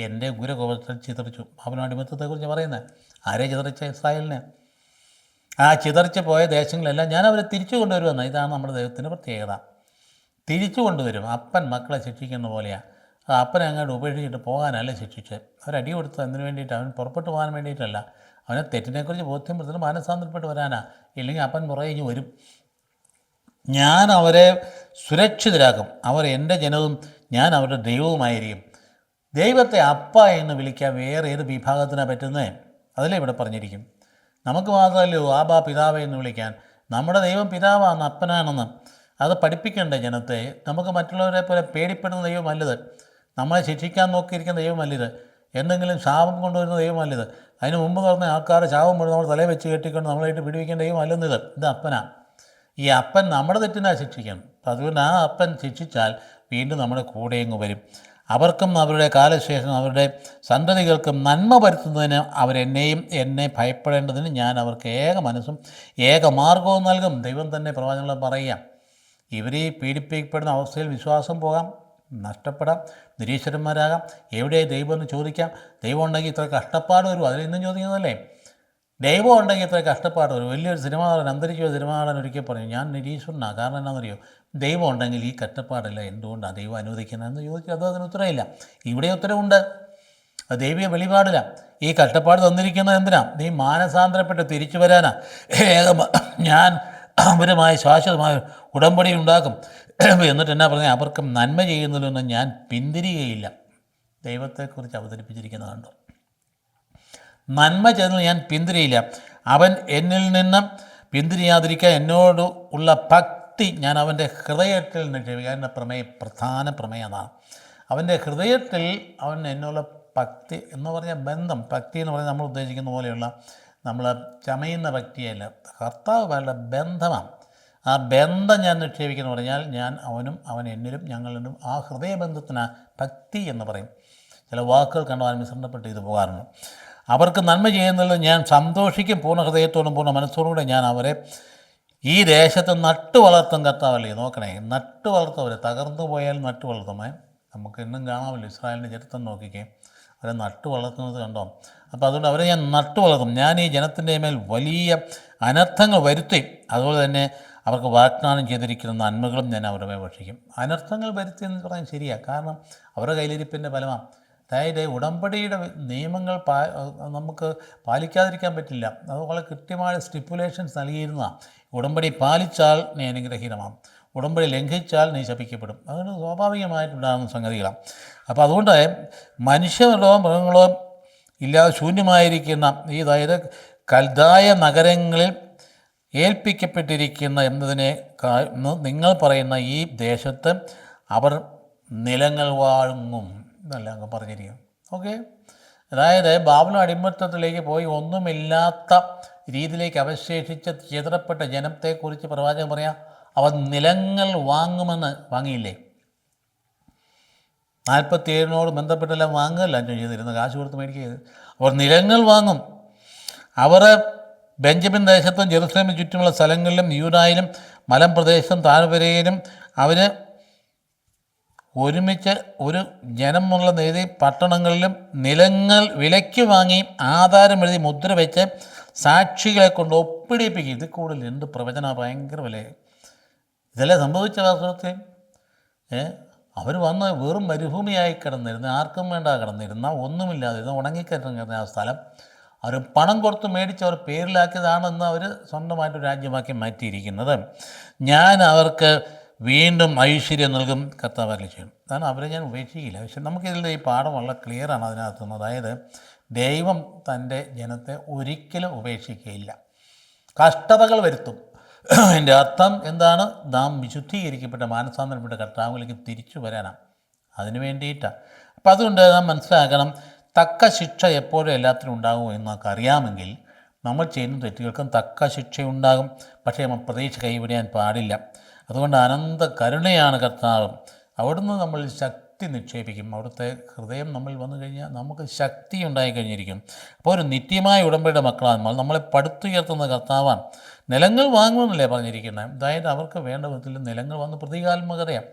എൻ്റെ ഉഗ്രകോപത്താൽ ചിതറിച്ചു. ബാബിലോൺ അടിമത്തത്തെക്കുറിച്ച് പറയുന്നത് ആരെ ചിതറിച്ച? ഇസ്രായേലിനെ. ആ ചിതറിച്ച് പോയ ദേശങ്ങളെല്ലാം ഞാൻ അവരെ തിരിച്ചു കൊണ്ടുവരുമെന്ന്. ഇതാണ് നമ്മുടെ ദൈവത്തിൻ്റെ പ്രത്യേകത. തിരിച്ചു കൊണ്ടുവരും. അപ്പൻ മക്കളെ ശിക്ഷിക്കുന്ന പോലെയാണ്. അത് അപ്പനെ അങ്ങോട്ട് ഉപേക്ഷിച്ചിട്ട് പോകാനല്ല ശിക്ഷിച്ച്. അവരടി കൊടുത്തത് എന്തിനു വേണ്ടിയിട്ട്? അവൻ പുറപ്പെട്ടു പോകാൻ വേണ്ടിയിട്ടല്ല. അവനെ തെറ്റിനെക്കുറിച്ച് ബോധ്യപ്പെടുത്തുന്നത് മാനസാന്തരപ്പെട്ട് വരാനാണ്. ഇല്ലെങ്കിൽ അപ്പൻ പുറകെ വരും. ഞാൻ അവരെ സുരക്ഷിതരാക്കും. അവർ എൻ്റെ ജനവും ഞാൻ അവരുടെ ദൈവവുമായിരിക്കും. ദൈവത്തെ അപ്പ എന്ന് വിളിക്കാൻ വേറെ ഏത് വിഭാഗത്തിനാണ് പറ്റുന്നത്? അതിലേ ഇവിടെ പറഞ്ഞിരിക്കും. നമുക്ക് മാത്രമല്ലോ ആബാ പിതാവേ എന്ന് വിളിക്കാൻ. നമ്മുടെ ദൈവം പിതാവാണ്, അപ്പനാണെന്ന്. അത് പഠിപ്പിക്കണ്ടേ ജനത്തെ? നമുക്ക് മറ്റുള്ളവരെ പോലെ പേടിപ്പെടുന്ന ദൈവമല്ലത്. നമ്മളെ ശിക്ഷിക്കാൻ നോക്കിയിരിക്കുന്ന ദൈവമല്ലിത്. എന്തെങ്കിലും ശാപം കൊണ്ടുവരുന്ന ദൈവമല്ലിത്. അതിന് മുമ്പ് പറഞ്ഞ ആൾക്കാർ ശാപം മുഴുവൻ നമ്മൾ തലയിൽ വെച്ച് കെട്ടിക്കൊണ്ട് നമ്മളായിട്ട് പിടിപ്പിക്കേണ്ട ദൈവമല്ലെന്നിത്. ഇത് അപ്പനാണ്. ഈ അപ്പൻ നമ്മുടെ തെറ്റിനാണ് ശിക്ഷിക്കണം. അപ്പം അതുകൊണ്ട് ആ അപ്പൻ ശിക്ഷിച്ചാൽ വീണ്ടും നമ്മുടെ കൂടെയങ്ങ് വരും. അവർക്കും അവരുടെ കാലശേഷം അവരുടെ സന്തതികൾക്കും നന്മ വരുത്തുന്നതിന് എന്നെ ഭയപ്പെടേണ്ടതിന് ഞാൻ അവർക്ക് ഏക മനസ്സും ഏക മാർഗവും നൽകും. ദൈവം തന്നെ പ്രവചനങ്ങൾ പറയുക. ഇവർ ഈ പീഡിപ്പിക്കപ്പെടുന്ന അവസ്ഥയിൽ വിശ്വാസം പോകാം, നഷ്ടപ്പെടാം, നിരീശ്വരന്മാരാകാം. എവിടെ ദൈവം എന്ന് ചോദിക്കാം. ദൈവം ഉണ്ടെങ്കിൽ ഇത്ര കഷ്ടപ്പാട് വരും. അതിലിന്നും ചോദിക്കുന്നതല്ലേ. ദൈവം ഉണ്ടെങ്കിൽ ഇത്ര കഷ്ടപ്പാട് വരും. വലിയൊരു സിനിമാ നടൻ, അന്തരിച്ച സിനിമാ നടൻ ഒരിക്കൽ പറഞ്ഞു, ഞാൻ നിരീശ്വരനാണ്. കാരണം എന്താണെന്നറിയോ? ദൈവം ഉണ്ടെങ്കിൽ ഈ കഷ്ടപ്പാടില്ല, എന്തുകൊണ്ടാണ് ദൈവം അനുവദിക്കുന്നതെന്ന് ചോദിച്ചാൽ അതിന് ഉത്തരമില്ല. ഇവിടെ ഉത്തരവുണ്ട്. അത് ദൈവിക വെളിപാടില്ല. ഈ കഷ്ടപ്പാട് തന്നിരിക്കുന്നത് എന്തിനാ? നീ മാനസാന്തരപ്പെട്ട് തിരിച്ചു വരാനാ. ഞാൻ അവരുമായി ശാശ്വതമായ ഉടമ്പടി ഉണ്ടാക്കും. എന്നിട്ട് എന്നാ പറഞ്ഞാൽ, അവർക്കും നന്മ ചെയ്യുന്നതിലൊന്നും ഞാൻ പിന്തിരികയില്ല. ദൈവത്തെക്കുറിച്ച് അവതരിപ്പിച്ചിരിക്കുന്നതുണ്ട്. നന്മ ചെയ്യുന്നതിൽ ഞാൻ പിന്തിരിയില്ല. അവൻ എന്നിൽ നിന്ന് പിന്തിരിയാതിരിക്കാൻ എന്നോട് ഉള്ള ഭക്തി ഞാൻ അവൻ്റെ ഹൃദയത്തിൽ നിക്ഷേപിക്കുക. അതിൻ്റെ പ്രധാന പ്രമേയം അതാണ്. അവൻ്റെ ഹൃദയത്തിൽ അവൻ എന്നുള്ള ഭക്തി എന്ന് പറഞ്ഞാൽ ബന്ധം. ഭക്തി എന്ന് പറഞ്ഞാൽ നമ്മൾ ഉദ്ദേശിക്കുന്ന പോലെയുള്ള നമ്മൾ ചമയുന്ന ഭക്തിയല്ല. കർത്താവുമായുള്ള ബന്ധമാണ്. ആ ബന്ധം ഞാൻ നിക്ഷേപിക്കുന്നു പറഞ്ഞാൽ ഞാൻ അവനും അവൻ എന്നിലും ഞങ്ങളിലും ആ ഹൃദയബന്ധത്തിനാണ് ഭക്തി എന്ന് പറയും. ചില വാക്കുകൾ കണ്ടാൽ മിശ്രണപ്പെട്ട് ഇത് പോകാറുണ്ട്. അവർക്ക് നന്മ ചെയ്യുന്നതിൽ ഞാൻ സന്തോഷിക്കും. പൂർണ്ണ ഹൃദയത്തോടും പൂർണ്ണ മനസ്സോടും കൂടെ ഞാൻ അവരെ ഈ ദേശത്ത് നട്ടു വളർത്തും. കർത്താവല്ലേ, നോക്കണേ, നട്ടു വളർത്തവരെ. തകർന്നു പോയാൽ നട്ടു വളർത്തുമേ. നമുക്ക് ഇന്നും കാണാമല്ലോ, ഇസ്രായേലിൻ്റെ ചരിത്രം നോക്കിക്കേ, അവരെ നട്ടു വളർത്തുന്നത് കണ്ടോ. അപ്പോൾ അതുകൊണ്ട് അവരെ ഞാൻ നട്ടു വളർത്തും. ഞാൻ ഈ ജനത്തിൻ്റെ മേൽ വലിയ അനർത്ഥങ്ങൾ വരുത്തി. അതുപോലെ തന്നെ അവർക്ക് വാഗ്ദാനം ചെയ്തിരിക്കുന്ന നന്മകളും ഞാൻ അവരുടെ മേൽ ഭക്ഷിക്കും. അനർത്ഥങ്ങൾ വരുത്തി എന്ന് പറയാൻ ശരിയാണ്. കാരണം അവരുടെ കയ്യിലിരിപ്പിൻ്റെ ഫലമാണ്. അതായത് ഉടമ്പടിയുടെ നിയമങ്ങൾ നമുക്ക് പാലിക്കാതിരിക്കാൻ പറ്റില്ല. അതുപോലെ കൃത്യമായ സ്റ്റിപ്പുലേഷൻസ് നൽകിയിരുന്നതാണ്. ഉടമ്പടി പാലിച്ചാൽ നീ അനുഗ്രഹീതമാണ്, ഉടമ്പടി ലംഘിച്ചാൽ നീ ശപിക്കപ്പെടും. അതുകൊണ്ട് സ്വാഭാവികമായിട്ടുണ്ടാകുന്ന സംഗതികളാണ്. അപ്പോൾ അതുകൊണ്ട് മനുഷ്യരോ മൃഗങ്ങളോ ഇല്ലാതെ ശൂന്യമായിരിക്കുന്ന അതായത് കൽദായ നഗരങ്ങളിൽ ഏൽപ്പിക്കപ്പെട്ടിരിക്കുന്ന എന്നതിനെ നിങ്ങൾ പറയുന്ന ഈ ദേശത്ത് അവർ നിലങ്ങൾ വാങ്ങും എന്നല്ല അങ്ങ് പറഞ്ഞിരിക്കും. ഓക്കെ, അതായത് ബാബിലോൺ അടിമത്തത്തിലേക്ക് പോയി ഒന്നുമില്ലാത്ത രീതിയിലേക്ക് അവശേഷിച്ച ചിതറപ്പെട്ട ജനത്തെക്കുറിച്ച് പ്രവാചകൻ പറയാം, അവർ നിലങ്ങൾ വാങ്ങുമെന്ന്. വാങ്ങിയില്ലേ? 47 ബന്ധപ്പെട്ടെല്ലാം വാങ്ങുകയല്ല ചെയ്തിരുന്നത്, കാശ് കൊടുത്ത് മേടിക്കുക. അവർ നിലങ്ങൾ വാങ്ങും. അവർ ബെഞ്ചമിൻ ദേശത്തും ജെറുസലേമിന് ചുറ്റുമുള്ള സ്ഥലങ്ങളിലും യൂദായിലും മലമ്പ്രദേശത്തും താഴ്വരയിലും അവർ ഒരുമിച്ച് ഒരു ജനമുള്ള നിരവധി പട്ടണങ്ങളിലും നിലങ്ങൾ വിലയ്ക്ക് വാങ്ങി ആധാരം എഴുതി മുദ്ര വെച്ച് സാക്ഷികളെ കൊണ്ട് ഒപ്പിടിപ്പിക്കും. ഇത് കൂടുതൽ എന്ത് പ്രവചന, ഭയങ്കര വില. ഇതല്ലേ സംഭവിച്ച വാസ്തവത്തിൽ. അവർ വന്ന് വെറും മരുഭൂമിയായി കിടന്നിരുന്ന, ആർക്കും വേണ്ട കിടന്നിരുന്ന, ഒന്നുമില്ലാതിരുന്ന, ഉണങ്ങിക്കിടന്നിരുന്ന ആ സ്ഥലം അവർ പണം കൊടുത്ത് മേടിച്ച് അവർ പേരിലാക്കിയതാണെന്ന് അവർ സ്വന്തമായിട്ട് രാജ്യമാക്കി മാറ്റിയിരിക്കുന്നത്. ഞാൻ അവർക്ക് വീണ്ടും ഐശ്വര്യം നൽകും, കർത്താവ് അരുളിച്ചെയ്യും. അതാണ് അവരെ ഞാൻ ഉപേക്ഷിക്കില്ല. പക്ഷെ നമുക്കിതിൻ്റെ ഈ പാഠം വളരെ ക്ലിയറാണ് അതിനകത്തുനിന്ന്. അതായത് ദൈവം തൻ്റെ ജനത്തെ ഒരിക്കലും ഉപേക്ഷിക്കുകയില്ല, കഷ്ടതകൾ വരുത്തും. എൻ്റെ അർത്ഥം എന്താണ്? നാം വിശുദ്ധീകരിക്കപ്പെട്ട മാനസാന്തരപ്പെട്ട കർത്താവിലേക്ക് തിരിച്ചു വരാനാണ്. അതിന് വേണ്ടിയിട്ടാണ്. അപ്പം അതുകൊണ്ട് നാം മനസ്സിലാക്കണം, തക്ക ശിക്ഷ എപ്പോഴും എല്ലാത്തിനും ഉണ്ടാകും എന്ന് നമുക്ക് അറിയാമെങ്കിൽ നമ്മൾ ചെയ്യുന്ന തെറ്റുകൾക്കും തക്ക ശിക്ഷയുണ്ടാകും. പക്ഷേ നമ്മൾ പ്രതീക്ഷ കൈവിടാൻ പാടില്ല. അതുകൊണ്ട് അനന്ത കരുണയാണ് കർത്താവ്. അവിടുന്ന് നമ്മൾ ശക്തി നിക്ഷേപിക്കും. അവിടുത്തെ ഹൃദയം നമ്മളിൽ വന്നു കഴിഞ്ഞാൽ നമുക്ക് ശക്തി ഉണ്ടായി കഴിഞ്ഞിരിക്കും. അപ്പോൾ ഒരു നിത്യമായ ഉടമ്പടിയുടെ മക്കളാണ് നമ്മളെ പടുത്തുയർത്തുന്ന കർത്താവാണ്. നിലങ്ങൾ വാങ്ങുമെന്നല്ലേ പറഞ്ഞിരിക്കുന്നത്. അതായത് അവർക്ക് വേണ്ട വിധത്തിൽ നിലങ്ങൾ വന്ന് പ്രതീകാത്മകതയാണ്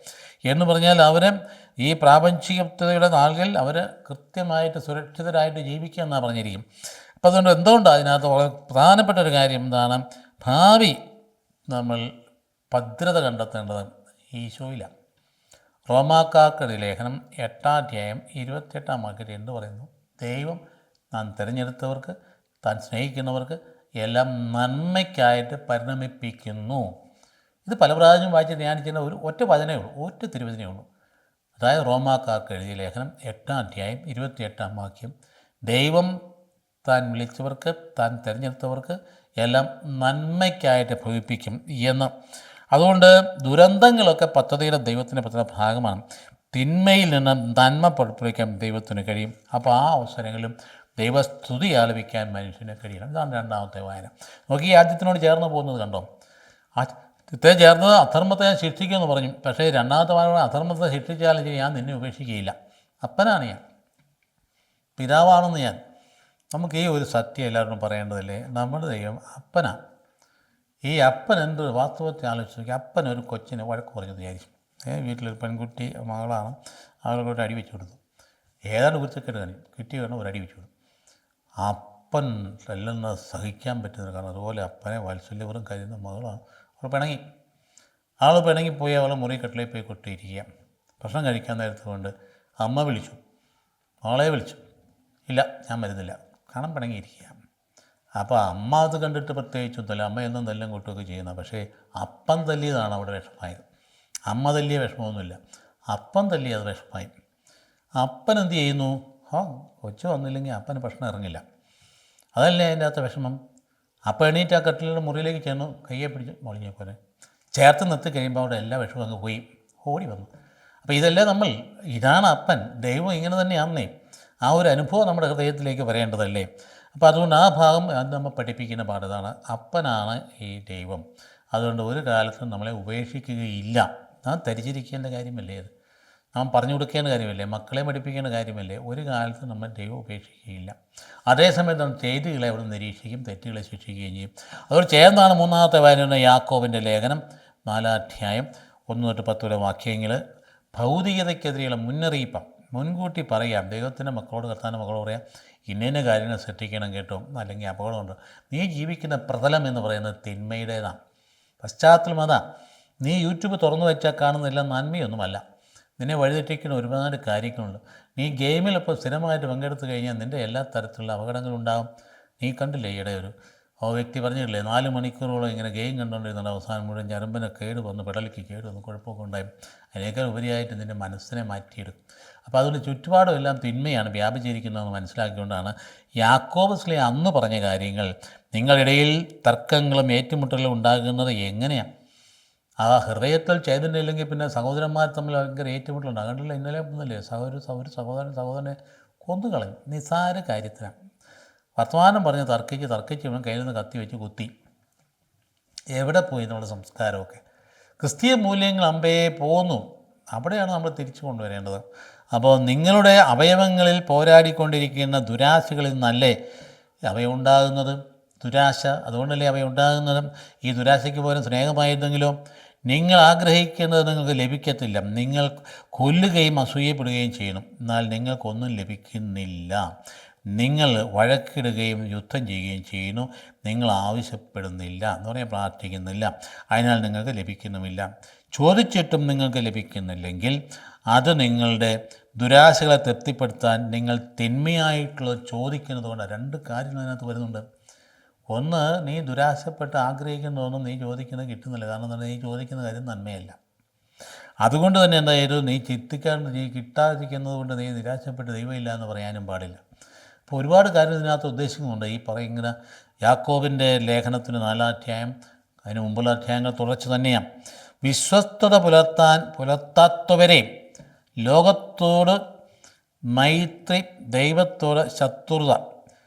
എന്ന് പറഞ്ഞാൽ അവർ ഈ പ്രാപഞ്ചികതയുടെ നാളുകളിൽ അവർ കൃത്യമായിട്ട് സുരക്ഷിതരായിട്ട് ജീവിക്കുക എന്നാണ് പറഞ്ഞിരിക്കും. അപ്പോൾ അതുകൊണ്ട് എന്തുകൊണ്ടാണ് അതിനകത്ത് വളരെ പ്രധാനപ്പെട്ട ഒരു കാര്യം എന്താണ്? ഭാവി നമ്മൾ ഭദ്രത കണ്ടെത്തേണ്ടത് ഈശോയിലാണ്. റോമാക്കാർക്കെഴുതിയ ലേഖനം 8-ാം 28-ാം വാക്യത്തിൽ എന്ത് പറയുന്നു? ദൈവം താൻ തിരഞ്ഞെടുത്തവർക്ക്, താൻ സ്നേഹിക്കുന്നവർക്ക് എല്ലാം നന്മയ്ക്കായിട്ട് പരിണമിപ്പിക്കുന്നു. ഇത് പല പ്രാവശ്യം വായിച്ച് ധ്യാനിക്കുന്ന ഒരു ഒറ്റ വചനമേ ഉള്ളൂ, ഒറ്റ തിരുവചനമേ ഉള്ളൂ. അതായത് റോമാക്കാർക്ക് എഴുതിയ ലേഖനം 8-ാം 28-ാം വാക്യം, ദൈവം താൻ വിളിച്ചവർക്ക്, താൻ തിരഞ്ഞെടുത്തവർക്ക് എല്ലാം നന്മയ്ക്കായിട്ട് ഭവിപ്പിക്കും എന്ന്. അതുകൊണ്ട് ദുരന്തങ്ങളൊക്കെ പദ്ധതിയുടെ ദൈവത്തിൻ്റെ പദ്ധതിയുടെ ഭാഗമാണ്. തിന്മയിൽ നിന്ന് നന്മ പുറപ്പെടുവിക്കാൻ ദൈവത്തിന് കഴിയും. അപ്പോൾ ആ അവസരങ്ങളിലും ദൈവസ്തുതി ആലപിക്കാൻ മനുഷ്യന് കഴിയണം. ഇതാണ് രണ്ടാമത്തെ വായന. നോക്കി, ഈ ആദ്യത്തിനോട് ചേർന്ന് പോകുന്നത് കണ്ടോ? ആദ്യത്തെ ചേർന്നത് അധർമ്മത്തെ ഞാൻ ശിക്ഷിക്കുമെന്ന് പറഞ്ഞു. പക്ഷേ രണ്ടാമത്തെ വായന അധർമ്മത്തെ ശിക്ഷിച്ചാലും ഞാൻ നിന്നെ ഉപേക്ഷിക്കുകയില്ല. അപ്പനാണ് ഞാൻ, പിതാവാണെന്ന് ഞാൻ. നമുക്ക് ഈ ഒരു സത്യം എല്ലാവരും പറയേണ്ടതല്ലേ? നമ്മുടെ ദൈവം അപ്പനാണ്. ഈ അപ്പൻ എന്ത് വാസ്തവത്തെ ആലോചിച്ച് നോക്കി. അപ്പൻ ഒരു കൊച്ചിനെ വഴക്ക് പറഞ്ഞത് വിചാരിച്ചു. വീട്ടിലൊരു പെൺകുട്ടി മകളാണ്, അവൾക്കൊരു അടി വെച്ച് കൊടുത്തു. ഏതാണ്ട് കുറിച്ചൊക്കെ തന്നെ കിട്ടി വേണം ഒരു അടി വെച്ച് കൊടുത്തു. അപ്പൻ എല്ലാം സഹിക്കാൻ പറ്റുന്ന കാരണം അതുപോലെ അപ്പനെ വാത്സല്യപുറം കഴിയുന്ന മകളാണ്. അവൾ പിണങ്ങി. ആൾ പിണങ്ങിപ്പോയി അവളെ മുറി കട്ടിലേക്ക് പോയി കൊട്ടിയിരിക്കുക. ഭക്ഷണം കഴിക്കാൻ നേരത്ത് കൊണ്ട് അമ്മ വിളിച്ചു, അവളെ വിളിച്ചു. ഇല്ല, ഞാൻ വരുന്നില്ല, കാരണം പിണങ്ങിയിരിക്കുക. അപ്പോൾ അമ്മ അത് കണ്ടിട്ട് പ്രത്യേകിച്ചൊന്നുമില്ല, അമ്മ എന്നും തല്ലും കൂട്ടുകയൊക്കെ ചെയ്യുന്ന. പക്ഷേ അപ്പൻ തല്ലിയതാണ് അവിടെ വിഷമമായത്. അമ്മ തല്ലിയ വിഷമമൊന്നുമില്ല, അപ്പൻ തല്ലിയത് വിഷമമായി. അപ്പൻ എന്ത് ചെയ്യുന്നു? കൊച്ചു വന്നില്ലെങ്കിൽ അപ്പന് ഭക്ഷണം ഇറങ്ങില്ല. അതല്ലേ അതിൻ്റെ അകത്ത് വിഷമം. അപ്പം എണീറ്റ് ആ കട്ടിലിൻ്റെ മുറിയിലേക്ക് ചെന്നു കയ്യെ പിടിച്ച് മൊളിഞ്ഞ പോലെ ചേർത്ത് നിർത്തി കഴിയുമ്പോൾ അവിടെ എല്ലാ വിഷമവും അങ്ങ് പോയി, ഓടി വന്നു. അപ്പോൾ ഇതെല്ലാം ഇതാണ് അപ്പൻ. ദൈവം ഇങ്ങനെ തന്നെയാണെന്നേ. ആ ഒരു അനുഭവം നമ്മുടെ ഹൃദയത്തിലേക്ക് വരേണ്ടതല്ലേ? അപ്പോൾ അതുകൊണ്ട് ആ ഭാഗം അത് നമ്മൾ പഠിപ്പിക്കുന്ന പാഠതാണ്. അപ്പനാണ് ഈ ദൈവം. അതുകൊണ്ട് ഒരു കാലത്തും നമ്മളെ ഉപേക്ഷിക്കുകയില്ല. നാം ധരിച്ചിരിക്കേണ്ട കാര്യമല്ലേ അത്? നാം പറഞ്ഞു കൊടുക്കേണ്ട കാര്യമല്ലേ? മക്കളെ പഠിപ്പിക്കേണ്ട കാര്യമല്ലേ? ഒരു കാലത്തും നമ്മൾ ദൈവം ഉപേക്ഷിക്കുകയില്ല. അതേസമയത്ത് നാം ചെയ്തികളെ അവിടെ നിരീക്ഷിക്കും, തെറ്റുകളെ ശിക്ഷിക്കുകയും ചെയ്യും. അതുകൊണ്ട് ചേർന്നാണ് മൂന്നാമത്തെ വായന യാക്കോബിൻ്റെ ലേഖനം 4-ാം 1-10 വാക്യങ്ങൾ. ഭൗതികതയ്ക്കെതിരെയുള്ള മുന്നറിയിപ്പാണ്. മുൻകൂട്ടി പറയാം. ദൈവത്തിൻ്റെ മക്കളോട്, കർത്താവിൻ്റെ മക്കളോട് പറയാം, ഇന്ന കാര്യങ്ങൾ ശ്രദ്ധിക്കണം കേട്ടോ, അല്ലെങ്കിൽ അപകടമുണ്ട്. നീ ജീവിക്കുന്ന പ്രതലം എന്ന് പറയുന്നത് തിന്മയുടേതാണ്. പശ്ചാത്തലം അതാ. നീ യൂട്യൂബ് തുറന്നു വെച്ചാൽ കാണുന്നതെല്ലാം നന്മയൊന്നുമല്ല. നിന്നെ വഴിതെറ്റിക്കുന്ന ഒരുപാട് കാര്യങ്ങളുണ്ട്. നീ ഗെയിമിലിപ്പോൾ സ്ഥിരമായിട്ട് പങ്കെടുത്ത് കഴിഞ്ഞാൽ നിൻ്റെ എല്ലാ തരത്തിലുള്ള അപകടങ്ങളുണ്ടാകും. നീ കണ്ടില്ലേ ഈയിടെ ഒരു വ്യക്തി പറഞ്ഞില്ലേ, 4 മണിക്കൂറോളം ഇങ്ങനെ ഗെയിം കണ്ടുകൊണ്ടിരുന്നുണ്ട്. അവസാനം മുഴുവൻ ഞരമ്പിനെ കേട് വന്ന്, പെടലിക്ക് കേട് വന്ന്, കുഴപ്പമൊക്കെ ഉണ്ടായി. അതിനേക്കാൾ ഉപരിയായിട്ട് നിൻ്റെ മനസ്സിനെ മാറ്റിയെടുക്കും. അപ്പോൾ അതുകൊണ്ട് ചുറ്റുപാടും എല്ലാം തിന്മയാണ് വ്യാപിച്ചിരിക്കുന്നതെന്ന് മനസ്സിലാക്കിക്കൊണ്ടാണ് യാക്കോബ് ശ്ലീഹ അന്ന് പറഞ്ഞ കാര്യങ്ങൾ. നിങ്ങളിടയിൽ തർക്കങ്ങളും ഏറ്റുമുട്ടലും ഉണ്ടാകുന്നത് എങ്ങനെയാണ്? ആ ഹൃദയത്തിൽ ചൈതന്യം ഇല്ലെങ്കിൽ പിന്നെ സഹോദരന്മാർ തമ്മിൽ ഭയങ്കര ഏറ്റുമുട്ടലുണ്ടാകും. കണ്ടില്ല, ഇന്നലെ ഒന്നല്ലേ സഹോദരനെ കൊന്നുകളയും നിസ്സാര കാര്യത്തിനാണ്. വർത്തമാനം പറഞ്ഞ് തർക്കിച്ച് വേണം കയ്യിൽ നിന്ന് കത്തി വെച്ച് കുത്തി. എവിടെ പോയി നമ്മുടെ സംസ്കാരമൊക്കെ? ക്രിസ്തീയ മൂല്യങ്ങൾ അമ്പയെ പോന്നു. അവിടെയാണ് നമ്മൾ തിരിച്ചു കൊണ്ടുവരേണ്ടത്. അപ്പോൾ നിങ്ങളുടെ അവയവങ്ങളിൽ പോരാടിക്കൊണ്ടിരിക്കുന്ന ദുരാശകളിൽ നിന്നല്ലേ അവയുണ്ടാകുന്നത്? ദുരാശ അതുകൊണ്ടല്ലേ അവയുണ്ടാകുന്നതും. ഈ ദുരാശയ്ക്ക് പോലും സ്നേഹമായിരുന്നെങ്കിലോ നിങ്ങൾ ആഗ്രഹിക്കുന്നത് നിങ്ങൾക്ക് ലഭിക്കത്തില്ല. നിങ്ങൾ കൊല്ലുകയും അസൂയപ്പെടുകയും ചെയ്യണം, എന്നാൽ നിങ്ങൾക്കൊന്നും ലഭിക്കുന്നില്ല. നിങ്ങൾ വഴക്കിടുകയും യുദ്ധം ചെയ്യുകയും ചെയ്യുന്നു, നിങ്ങൾ ആവശ്യപ്പെടുന്നില്ല എന്ന് പറയാൻ പ്രാർത്ഥിക്കുന്നില്ല, അതിനാൽ നിങ്ങൾക്ക് ലഭിക്കുന്നുമില്ല. ചോദിച്ചിട്ടും നിങ്ങൾക്ക് ലഭിക്കുന്നില്ലെങ്കിൽ അത് നിങ്ങളുടെ ദുരാശകളെ തൃപ്തിപ്പെടുത്താൻ നിങ്ങൾ തിന്മയായിട്ടുള്ളത് ചോദിക്കുന്നത് കൊണ്ടാണ്. 2 കാര്യങ്ങൾ അതിനകത്ത് വരുന്നുണ്ട്. ഒന്ന്, നീ ദുരാശപ്പെട്ട് ആഗ്രഹിക്കുന്നതൊന്നും നീ ചോദിക്കുന്നത് കിട്ടുന്നില്ല. കാരണം എന്താ? നീ ചോദിക്കുന്ന കാര്യം നന്മയല്ല. അതുകൊണ്ട് തന്നെ എന്തായാലും നീ കിട്ടാതിരിക്കുന്നത് കൊണ്ട് നീ നിരാശപ്പെട്ട് ദൈവമില്ല എന്ന് പറയാനും പാടില്ല. അപ്പോൾ ഒരുപാട് കാര്യം ഇതിനകത്ത് ഉദ്ദേശിക്കുന്നുണ്ട്. ഈ പറയുന്ന യാക്കോബിൻ്റെ ലേഖനത്തിന് 4-ാം അതിന് മുമ്പുള്ള അധ്യായങ്ങൾ തുടർച്ച തന്നെയാണ്. വിശ്വസ്തത പുലർത്താത്തവരെ ലോകത്തോട് മൈത്രി, ദൈവത്തോട് ശത്രുത.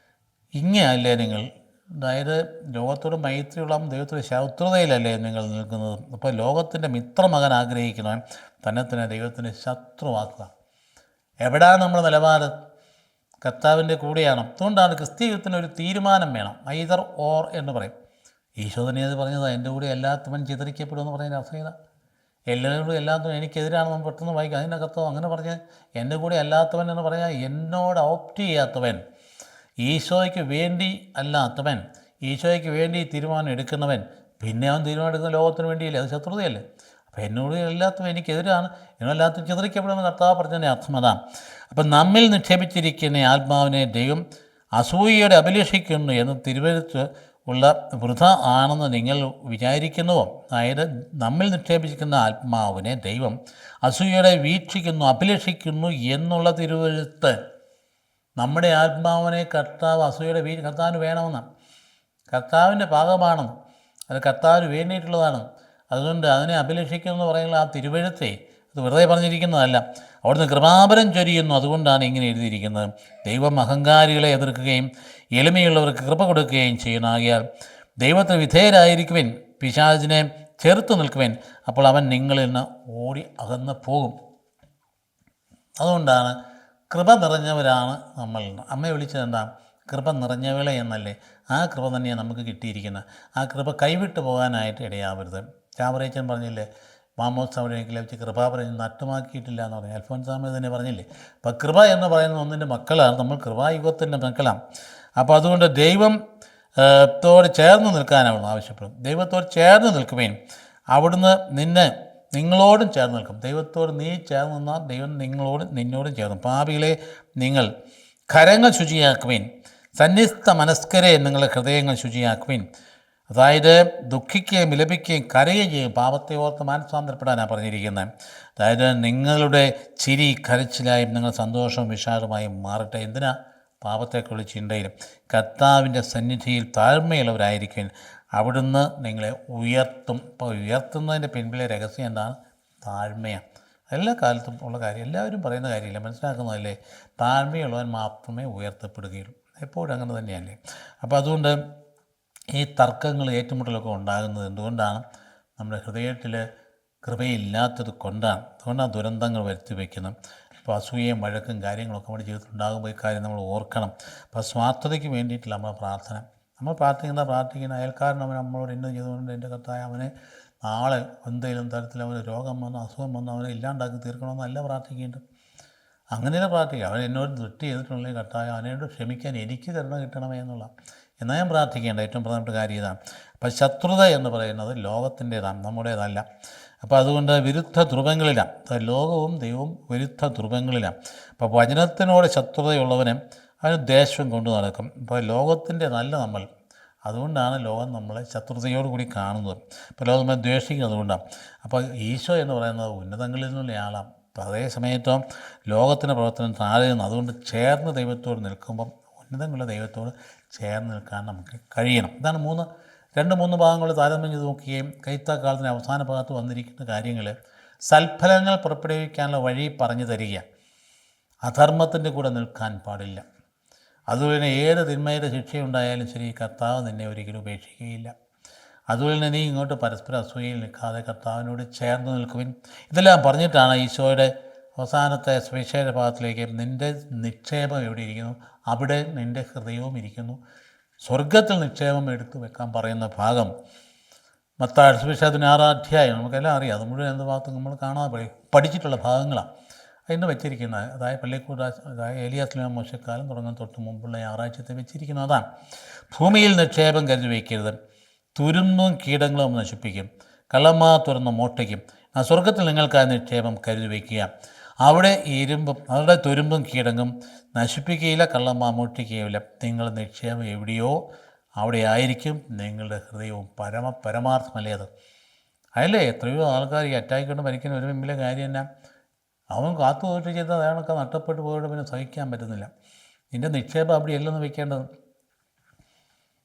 ഇങ്ങനെയല്ലേ നിങ്ങൾ? അതായത് ലോകത്തോട് മൈത്രിയുള്ള ദൈവത്തോട് ശത്രുതയിലല്ലേ നിങ്ങൾ നിൽക്കുന്നത്? അപ്പോൾ ലോകത്തിൻ്റെ മിത്രമകൻ ആഗ്രഹിക്കുന്നവൻ തന്നെ ദൈവത്തിൻ്റെ ശത്രുവാക്കുക. എവിടെയാണ് നമ്മുടെ നിലപാട്? കർത്താവിൻ്റെ കൂടെയാണ്. അതുകൊണ്ടാണ് ക്രിസ്തീയത്തിന് ഒരു തീരുമാനം വേണം. ഐദർ ഓർ എന്ന് പറയും. ഈശോ തന്നെ അത് പറഞ്ഞതാണ്, എൻ്റെ കൂടെ എല്ലാത്തവൻ ചിതറിക്കപ്പെടുമെന്ന് പറയുന്ന അവസ്ഥ. എല്ലാവരും എല്ലാത്തവൻ എനിക്കെതിരാണെന്ന് പെട്ടെന്ന് വായിക്കും. അതിനകത്തോ അങ്ങനെ പറഞ്ഞ് എൻ്റെ കൂടെ അല്ലാത്തവൻ എന്ന് പറഞ്ഞാൽ എന്നോട് ഓപ്റ്റ് ചെയ്യാത്തവൻ, ഈശോയ്ക്ക് വേണ്ടി അല്ലാത്തവൻ, ഈശോയ്ക്ക് വേണ്ടി തീരുമാനം എടുക്കുന്നവൻ, പിന്നെ അവൻ തീരുമാനം എടുക്കുന്ന ലോകത്തിന് വേണ്ടിയല്ലേ, അത് ശത്രുതയല്ലേ. അപ്പോൾ എന്നോട് എല്ലാത്തും എനിക്കെതിരാണ്, എന്നല്ലാത്തും ചിതറിക്കപ്പെടുന്ന കർത്താവ് പറഞ്ഞതിൻ്റെ അർത്ഥം അതാണ്. അപ്പം നമ്മിൽ നിക്ഷേപിച്ചിരിക്കുന്ന ആത്മാവിനെ ദൈവം അസൂയയോടെ അഭിലഷിക്കുന്നു എന്ന് തിരുവഴുത്ത് ഉള്ള വൃഥ ആണെന്ന് നിങ്ങൾ വിചാരിക്കുന്നുവോ? അതായത് നമ്മിൽ നിക്ഷേപിച്ചിരിക്കുന്ന ആത്മാവിനെ ദൈവം അസൂയയോടെ വീക്ഷിക്കുന്നു, അഭിലഷിക്കുന്നു എന്നുള്ള തിരുവഴുത്ത്. നമ്മുടെ ആത്മാവിനെ കർത്താവ് അസൂയയുടെ കർത്താവിന് വേണമെന്നാണ്, കർത്താവിൻ്റെ ഭാഗമാണെന്ന്, അത് കർത്താവിന് വേണ്ടിയിട്ടുള്ളതാണ്. അതുകൊണ്ട് അതിനെ അഭിലഷിക്കുന്നു പറയുന്ന ആ തിരുവഴുത്തെ അത് വെറുതെ പറഞ്ഞിരിക്കുന്നതല്ല, അവിടുന്ന് കൃപാവരം ചൊരിയുന്നു. അതുകൊണ്ടാണ് ഇങ്ങനെ എഴുതിയിരിക്കുന്നത്, ദൈവം അഹങ്കാരികളെ എതിർക്കുകയും എളിമയുള്ളവർക്ക് കൃപ കൊടുക്കുകയും ചെയ്യുന്നതാകിയാൽ ദൈവത്തിന് വിധേയരായിരിക്കുവിൻ, പിശാചിനെ ചെറുത്ത് നിൽക്കുവിൻ, അപ്പോൾ അവൻ നിങ്ങളിൽ നിന്ന് ഓടി അകന്ന് പോകും. അതുകൊണ്ടാണ് കൃപ നിറഞ്ഞവരാണ് നമ്മൾ. അമ്മയെ വിളിച്ചത് എന്താ? കൃപ നിറഞ്ഞവളെ എന്നല്ലേ. ആ കൃപ തന്നെയാണ് നമുക്ക് കിട്ടിയിരിക്കുന്നത്. ആ കൃപ കൈവിട്ട് പോകാനായിട്ട് ഇടയാവരുത്. ചാവറേച്ചൻ പറഞ്ഞില്ലേ, മാമോസ് അവരെങ്കിൽ വെച്ച് കൃപാപരം നട്ടുമാക്കിയിട്ടില്ല എന്ന് പറഞ്ഞു. അൽഫോൻസാമ്മ തന്നെ പറഞ്ഞില്ലേ. അപ്പം കൃപ എന്ന് പറയുന്ന ഒന്നിൻ്റെ മക്കളാണ് നമ്മൾ, കൃപായുഗത്തിൻ്റെ മക്കളാണ്. അപ്പോൾ അതുകൊണ്ട് ദൈവത്തോട് ചേർന്ന് നിൽക്കാനാണ് ആവശ്യപ്പെടും. ദൈവത്തോട് ചേർന്ന് നിൽക്കുവേൻ, അവിടുന്ന് നിങ്ങളോടും ചേർന്ന് നിൽക്കും. ദൈവത്തോട് നീ ചേർന്ന് നിന്നാൽ ദൈവം നിന്നോടും ചേർന്നു. പാപികളെ നിങ്ങൾ കരങ്ങൾ ശുചിയാക്കുവിൻ, സന്നിസ്ഥ മനസ്കരെ നിങ്ങളുടെ ഹൃദയങ്ങൾ ശുചിയാക്കുവിൻ. അതായത് ദുഃഖിക്കുകയും വിലപിക്കുകയും കരയുകയും ചെയ്യും, പാപത്തെ ഓർത്ത് മാനസാന്തരപ്പെടാനാണ് പറഞ്ഞിരിക്കുന്നത്. അതായത് നിങ്ങളുടെ ചിരി കരച്ചിലായും നിങ്ങൾ സന്തോഷവും വിഷാദമായും മാറട്ടെ. എന്തിനാ? പാപത്തെക്കുറിച്ച് ചിന്തയിലും കർത്താവിൻ്റെ സന്നിധിയിൽ താഴ്മയുള്ളവരായിരിക്കും, അവിടുന്ന് നിങ്ങളെ ഉയർത്തും. അപ്പോൾ ഉയർത്തുന്നതിൻ്റെ പിൻപിലെ രഹസ്യം എന്താണ്? താഴ്മയാണ്. എല്ലാ കാലത്തും ഉള്ള കാര്യം, എല്ലാവരും പറയുന്ന കാര്യമില്ല, മനസ്സിലാക്കുന്നതല്ലേ. താഴ്മയുള്ളവൻ മാത്രമേ ഉയർത്തപ്പെടുകയുള്ളൂ. എപ്പോഴും അങ്ങനെ തന്നെയല്ലേ. അപ്പോൾ അതുകൊണ്ട് ഈ തർക്കങ്ങൾ, ഏറ്റുമുട്ടലൊക്കെ ഉണ്ടാകുന്നത് എന്തുകൊണ്ടാണ്? നമ്മുടെ ഹൃദയത്തിൽ കൃപയില്ലാത്തത് കൊണ്ടാണ്. അതുകൊണ്ടാണ് ദുരന്തങ്ങൾ വരുത്തി വയ്ക്കുന്നത്. അപ്പോൾ അസൂയയും വഴക്കും കാര്യങ്ങളൊക്കെ നമ്മുടെ ജീവിതത്തിൽ ഉണ്ടാകുമ്പോൾ ഈ കാര്യം നമ്മൾ ഓർക്കണം. അപ്പോൾ സ്വാർത്ഥതയ്ക്ക് വേണ്ടിയിട്ടില്ല നമ്മുടെ പ്രാർത്ഥന. നമ്മൾ പ്രാർത്ഥിക്കുന്ന അയൽക്കാരൻ അവൻ നമ്മളോട് ഇന്നത് ചെയ്തുകൊണ്ട് എൻ്റെ കർത്താവ് അവനെ നാളെ എന്തെങ്കിലും തരത്തിൽ അവന് രോഗം വന്ന് അസുഖം വന്ന് അവനെ ഇല്ലാണ്ടാക്കി തീർക്കണമെന്നല്ല പ്രാർത്ഥിക്കേണ്ടത്. അങ്ങനെയല്ല പ്രാർത്ഥിക്കുക. അവൻ എന്നോട് തെറ്റ് ചെയ്തിട്ടുണ്ടെങ്കിൽ കർത്താവ് അവനോട് ക്ഷമിക്കാൻ എനിക്ക് കരുണ കിട്ടണമേ എന്നുള്ള എന്നാൽ ഞാൻ പ്രാർത്ഥിക്കേണ്ട ഏറ്റവും പ്രധാനപ്പെട്ട കാര്യം ഇതാണ്. അപ്പോൾ ശത്രുത എന്ന് പറയുന്നത് ലോകത്തിൻ്റേതാണ്, നമ്മുടേതല്ല. അപ്പോൾ അതുകൊണ്ട് വിരുദ്ധ ധ്രുവങ്ങളിലാണ്, ലോകവും ദൈവവും വിരുദ്ധ ധ്രുവങ്ങളിലാണ്. അപ്പോൾ വചനത്തിനോട് ശത്രുതയുള്ളവന് അവന് ദേഷ്യം കൊണ്ടു നടക്കും. അപ്പോൾ ലോകത്തിൻ്റേതല്ല നമ്മൾ. അതുകൊണ്ടാണ് ലോകം നമ്മളെ ശത്രുതയോടുകൂടി കാണുന്നത്. ഇപ്പോൾ ലോകം നമ്മളെ ദ്വേഷിക്കുന്നത് അതുകൊണ്ടാണ്. അപ്പോൾ ഈശോ എന്ന് പറയുന്നത് ഉന്നതങ്ങളിൽ നിന്നുള്ള ആളാണ്. അപ്പോൾ അതേ സമയത്തോ ലോകത്തിൻ്റെ പ്രവർത്തനം താഴെ നിന്ന്, അതുകൊണ്ട് ചേർന്ന് ദൈവത്തോട് നിൽക്കുമ്പം ഉന്നതങ്ങളുടെ ദൈവത്തോട് ചേർന്ന് നിൽക്കാൻ നമുക്ക് കഴിയണം. ഇതാണ് 2-3 ഭാഗങ്ങൾ താരതമ്യം ചെയ്ത് നോക്കുകയും കൈത്താക്കാലത്തിന് അവസാന ഭാഗത്ത് വന്നിരിക്കുന്ന കാര്യങ്ങൾ സൽഫലങ്ങൾ പുറപ്പെടുവിക്കാനുള്ള വഴി പറഞ്ഞു തരിക. അധർമ്മത്തിൻ്റെ കൂടെ നിൽക്കാൻ പാടില്ല. അതുപോലെ തന്നെ ഏത് തിന്മയുടെ ശിക്ഷയുണ്ടായാലും ശരി, കർത്താവ് നിന്നെ ഒരിക്കലും ഉപേക്ഷിക്കുകയില്ല. അതുപോലെ തന്നെ നീ ഇങ്ങോട്ട് പരസ്പര അസൂയയിൽ നിൽക്കാതെ കർത്താവിനോട് ചേർന്ന് നിൽക്കുവിൻ. ഇതെല്ലാം പറഞ്ഞിട്ടാണ് ഈശോയുടെ അവസാനത്തെ സുവിശേഷ ഭാഗത്തിലേക്ക്, നിൻ്റെ നിക്ഷേപം എവിടെ ഇരിക്കുന്നു അവിടെ നിൻ്റെ ഹൃദയവും ഇരിക്കുന്നു, സ്വർഗത്തിൽ നിക്ഷേപം എടുത്തു വെക്കാൻ പറയുന്ന ഭാഗം മത്തായി സുവിശേഷത്തിന് 6-ാം അധ്യായം നമുക്കെല്ലാം അറിയാം. അത് മുഴുവൻ എന്ത് ഭാഗത്തും നമ്മൾ കാണാതെ പഠിച്ചിട്ടുള്ള ഭാഗങ്ങളാണ് അതിന് വെച്ചിരിക്കുന്നത്. അതായത് പള്ളിക്കൂട, അതായത് ഏലിയാസ് മോശക്കാലം തുടങ്ങാൻ തൊട്ട് മുമ്പുള്ള ഞായറാഴ്ചത്തെ വെച്ചിരിക്കുന്നത് അതാണ്. ഭൂമിയിൽ നിക്ഷേപം കരുതി വയ്ക്കരുത്, തുരുമ്പും കീടങ്ങളും നശിപ്പിക്കും, കള്ളന്മാർ തുറന്ന് മോഷ്ടിക്കും. ആ സ്വർഗത്തിൽ നിങ്ങൾക്കായ നിക്ഷേപം കരുതി വയ്ക്കുക, അവിടെ അവരുടെ തുരുമ്പും കീടങ്ങും നശിപ്പിക്കുകയില്ല, കള്ളന്മാർ മോഷ്ടിക്കുകയില്ല. നിങ്ങളുടെ നിക്ഷേപം എവിടെയോ അവിടെ ആയിരിക്കും നിങ്ങളുടെ ഹൃദയവും. പരമാർത്ഥമല്ലേ അത്? അതല്ലേ എത്രയോ ആൾക്കാർ ഈ അറ്റാക്ക് കൊണ്ട് മരിക്കുന്ന ഒരു മുമ്പിലെ കാര്യം തന്നെ, അവൻ കാത്തു തോറ്റ് ചെയ്ത് അയാളൊക്കെ നഷ്ടപ്പെട്ടു പോയിട്ട് പിന്നെ സഹിക്കാൻ പറ്റുന്നില്ല. നിൻ്റെ നിക്ഷേപം അവിടെ അല്ലെന്ന് വെക്കേണ്ടത്.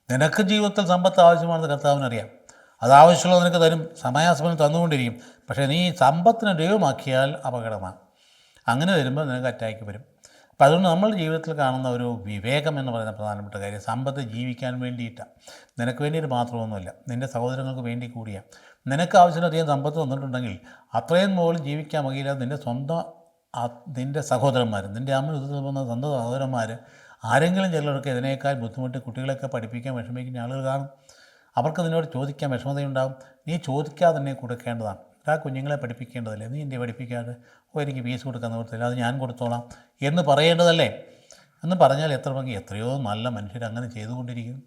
നിനക്ക് ജീവിതത്തിൽ സമ്പത്ത് ആവശ്യമാണെന്ന് കർത്താവിനറിയാം. അത് ആവശ്യമുള്ളത് നിനക്ക് തരും, സമയാസമയം തന്നുകൊണ്ടിരിക്കും. പക്ഷേ നീ സമ്പത്തിനെ ദൈവമാക്കിയാൽ അപകടമാണ്. അങ്ങനെ വരുമ്പോൾ നിനക്ക് അറ്റാക്ക് വരും. അപ്പോൾ അതുകൊണ്ട് നമ്മൾ ജീവിതത്തിൽ കാണുന്ന ഒരു വിവേകം എന്ന് പറയുന്ന പ്രധാനപ്പെട്ട കാര്യം, സമ്പത്ത് ജീവിക്കാൻ വേണ്ടിയിട്ടാണ്, നിനക്ക് വേണ്ടിയിട്ട് മാത്രമൊന്നുമില്ല, നിൻ്റെ സഹോദരങ്ങൾക്ക് വേണ്ടി കൂടിയാണ്. നിനക്ക് ആവശ്യത്തിനധികം സമ്പത്ത് തന്നിട്ടുണ്ടെങ്കിൽ അത്രയും മുകളിൽ ജീവിക്കാൻ വകയില്ല. നിൻ്റെ സഹോദരന്മാർ, നിൻ്റെ അമ്മ വന്ന സ്വന്തം സഹോദരന്മാർ, ആരെങ്കിലും ചിലർക്ക് ഇതിനേക്കാൾ ബുദ്ധിമുട്ട് കുട്ടികളെയൊക്കെ പഠിപ്പിക്കാൻ വിഷമിക്കുന്ന ആളുകൾ കാണും. അവർക്ക് നിന്നോട് ചോദിക്കാൻ വിഷമതയുണ്ടാകും. നീ ചോദിക്കാതെ തന്നെ കൊടുക്കേണ്ടതാണ്. ആ കുഞ്ഞുങ്ങളെ പഠിപ്പിക്കേണ്ടതല്ലേ, നീ എൻ്റെ പഠിപ്പിക്കാതെ എനിക്ക് ഫീസ് കൊടുക്കാൻ നിവർത്തില്ല, അത് ഞാൻ കൊടുത്തോളാം എന്ന് പറയേണ്ടതല്ലേ. എന്ന് പറഞ്ഞാൽ എത്ര ഭംഗി, എത്രയോ നല്ല മനുഷ്യർ അങ്ങനെ ചെയ്തുകൊണ്ടിരിക്കുന്നു.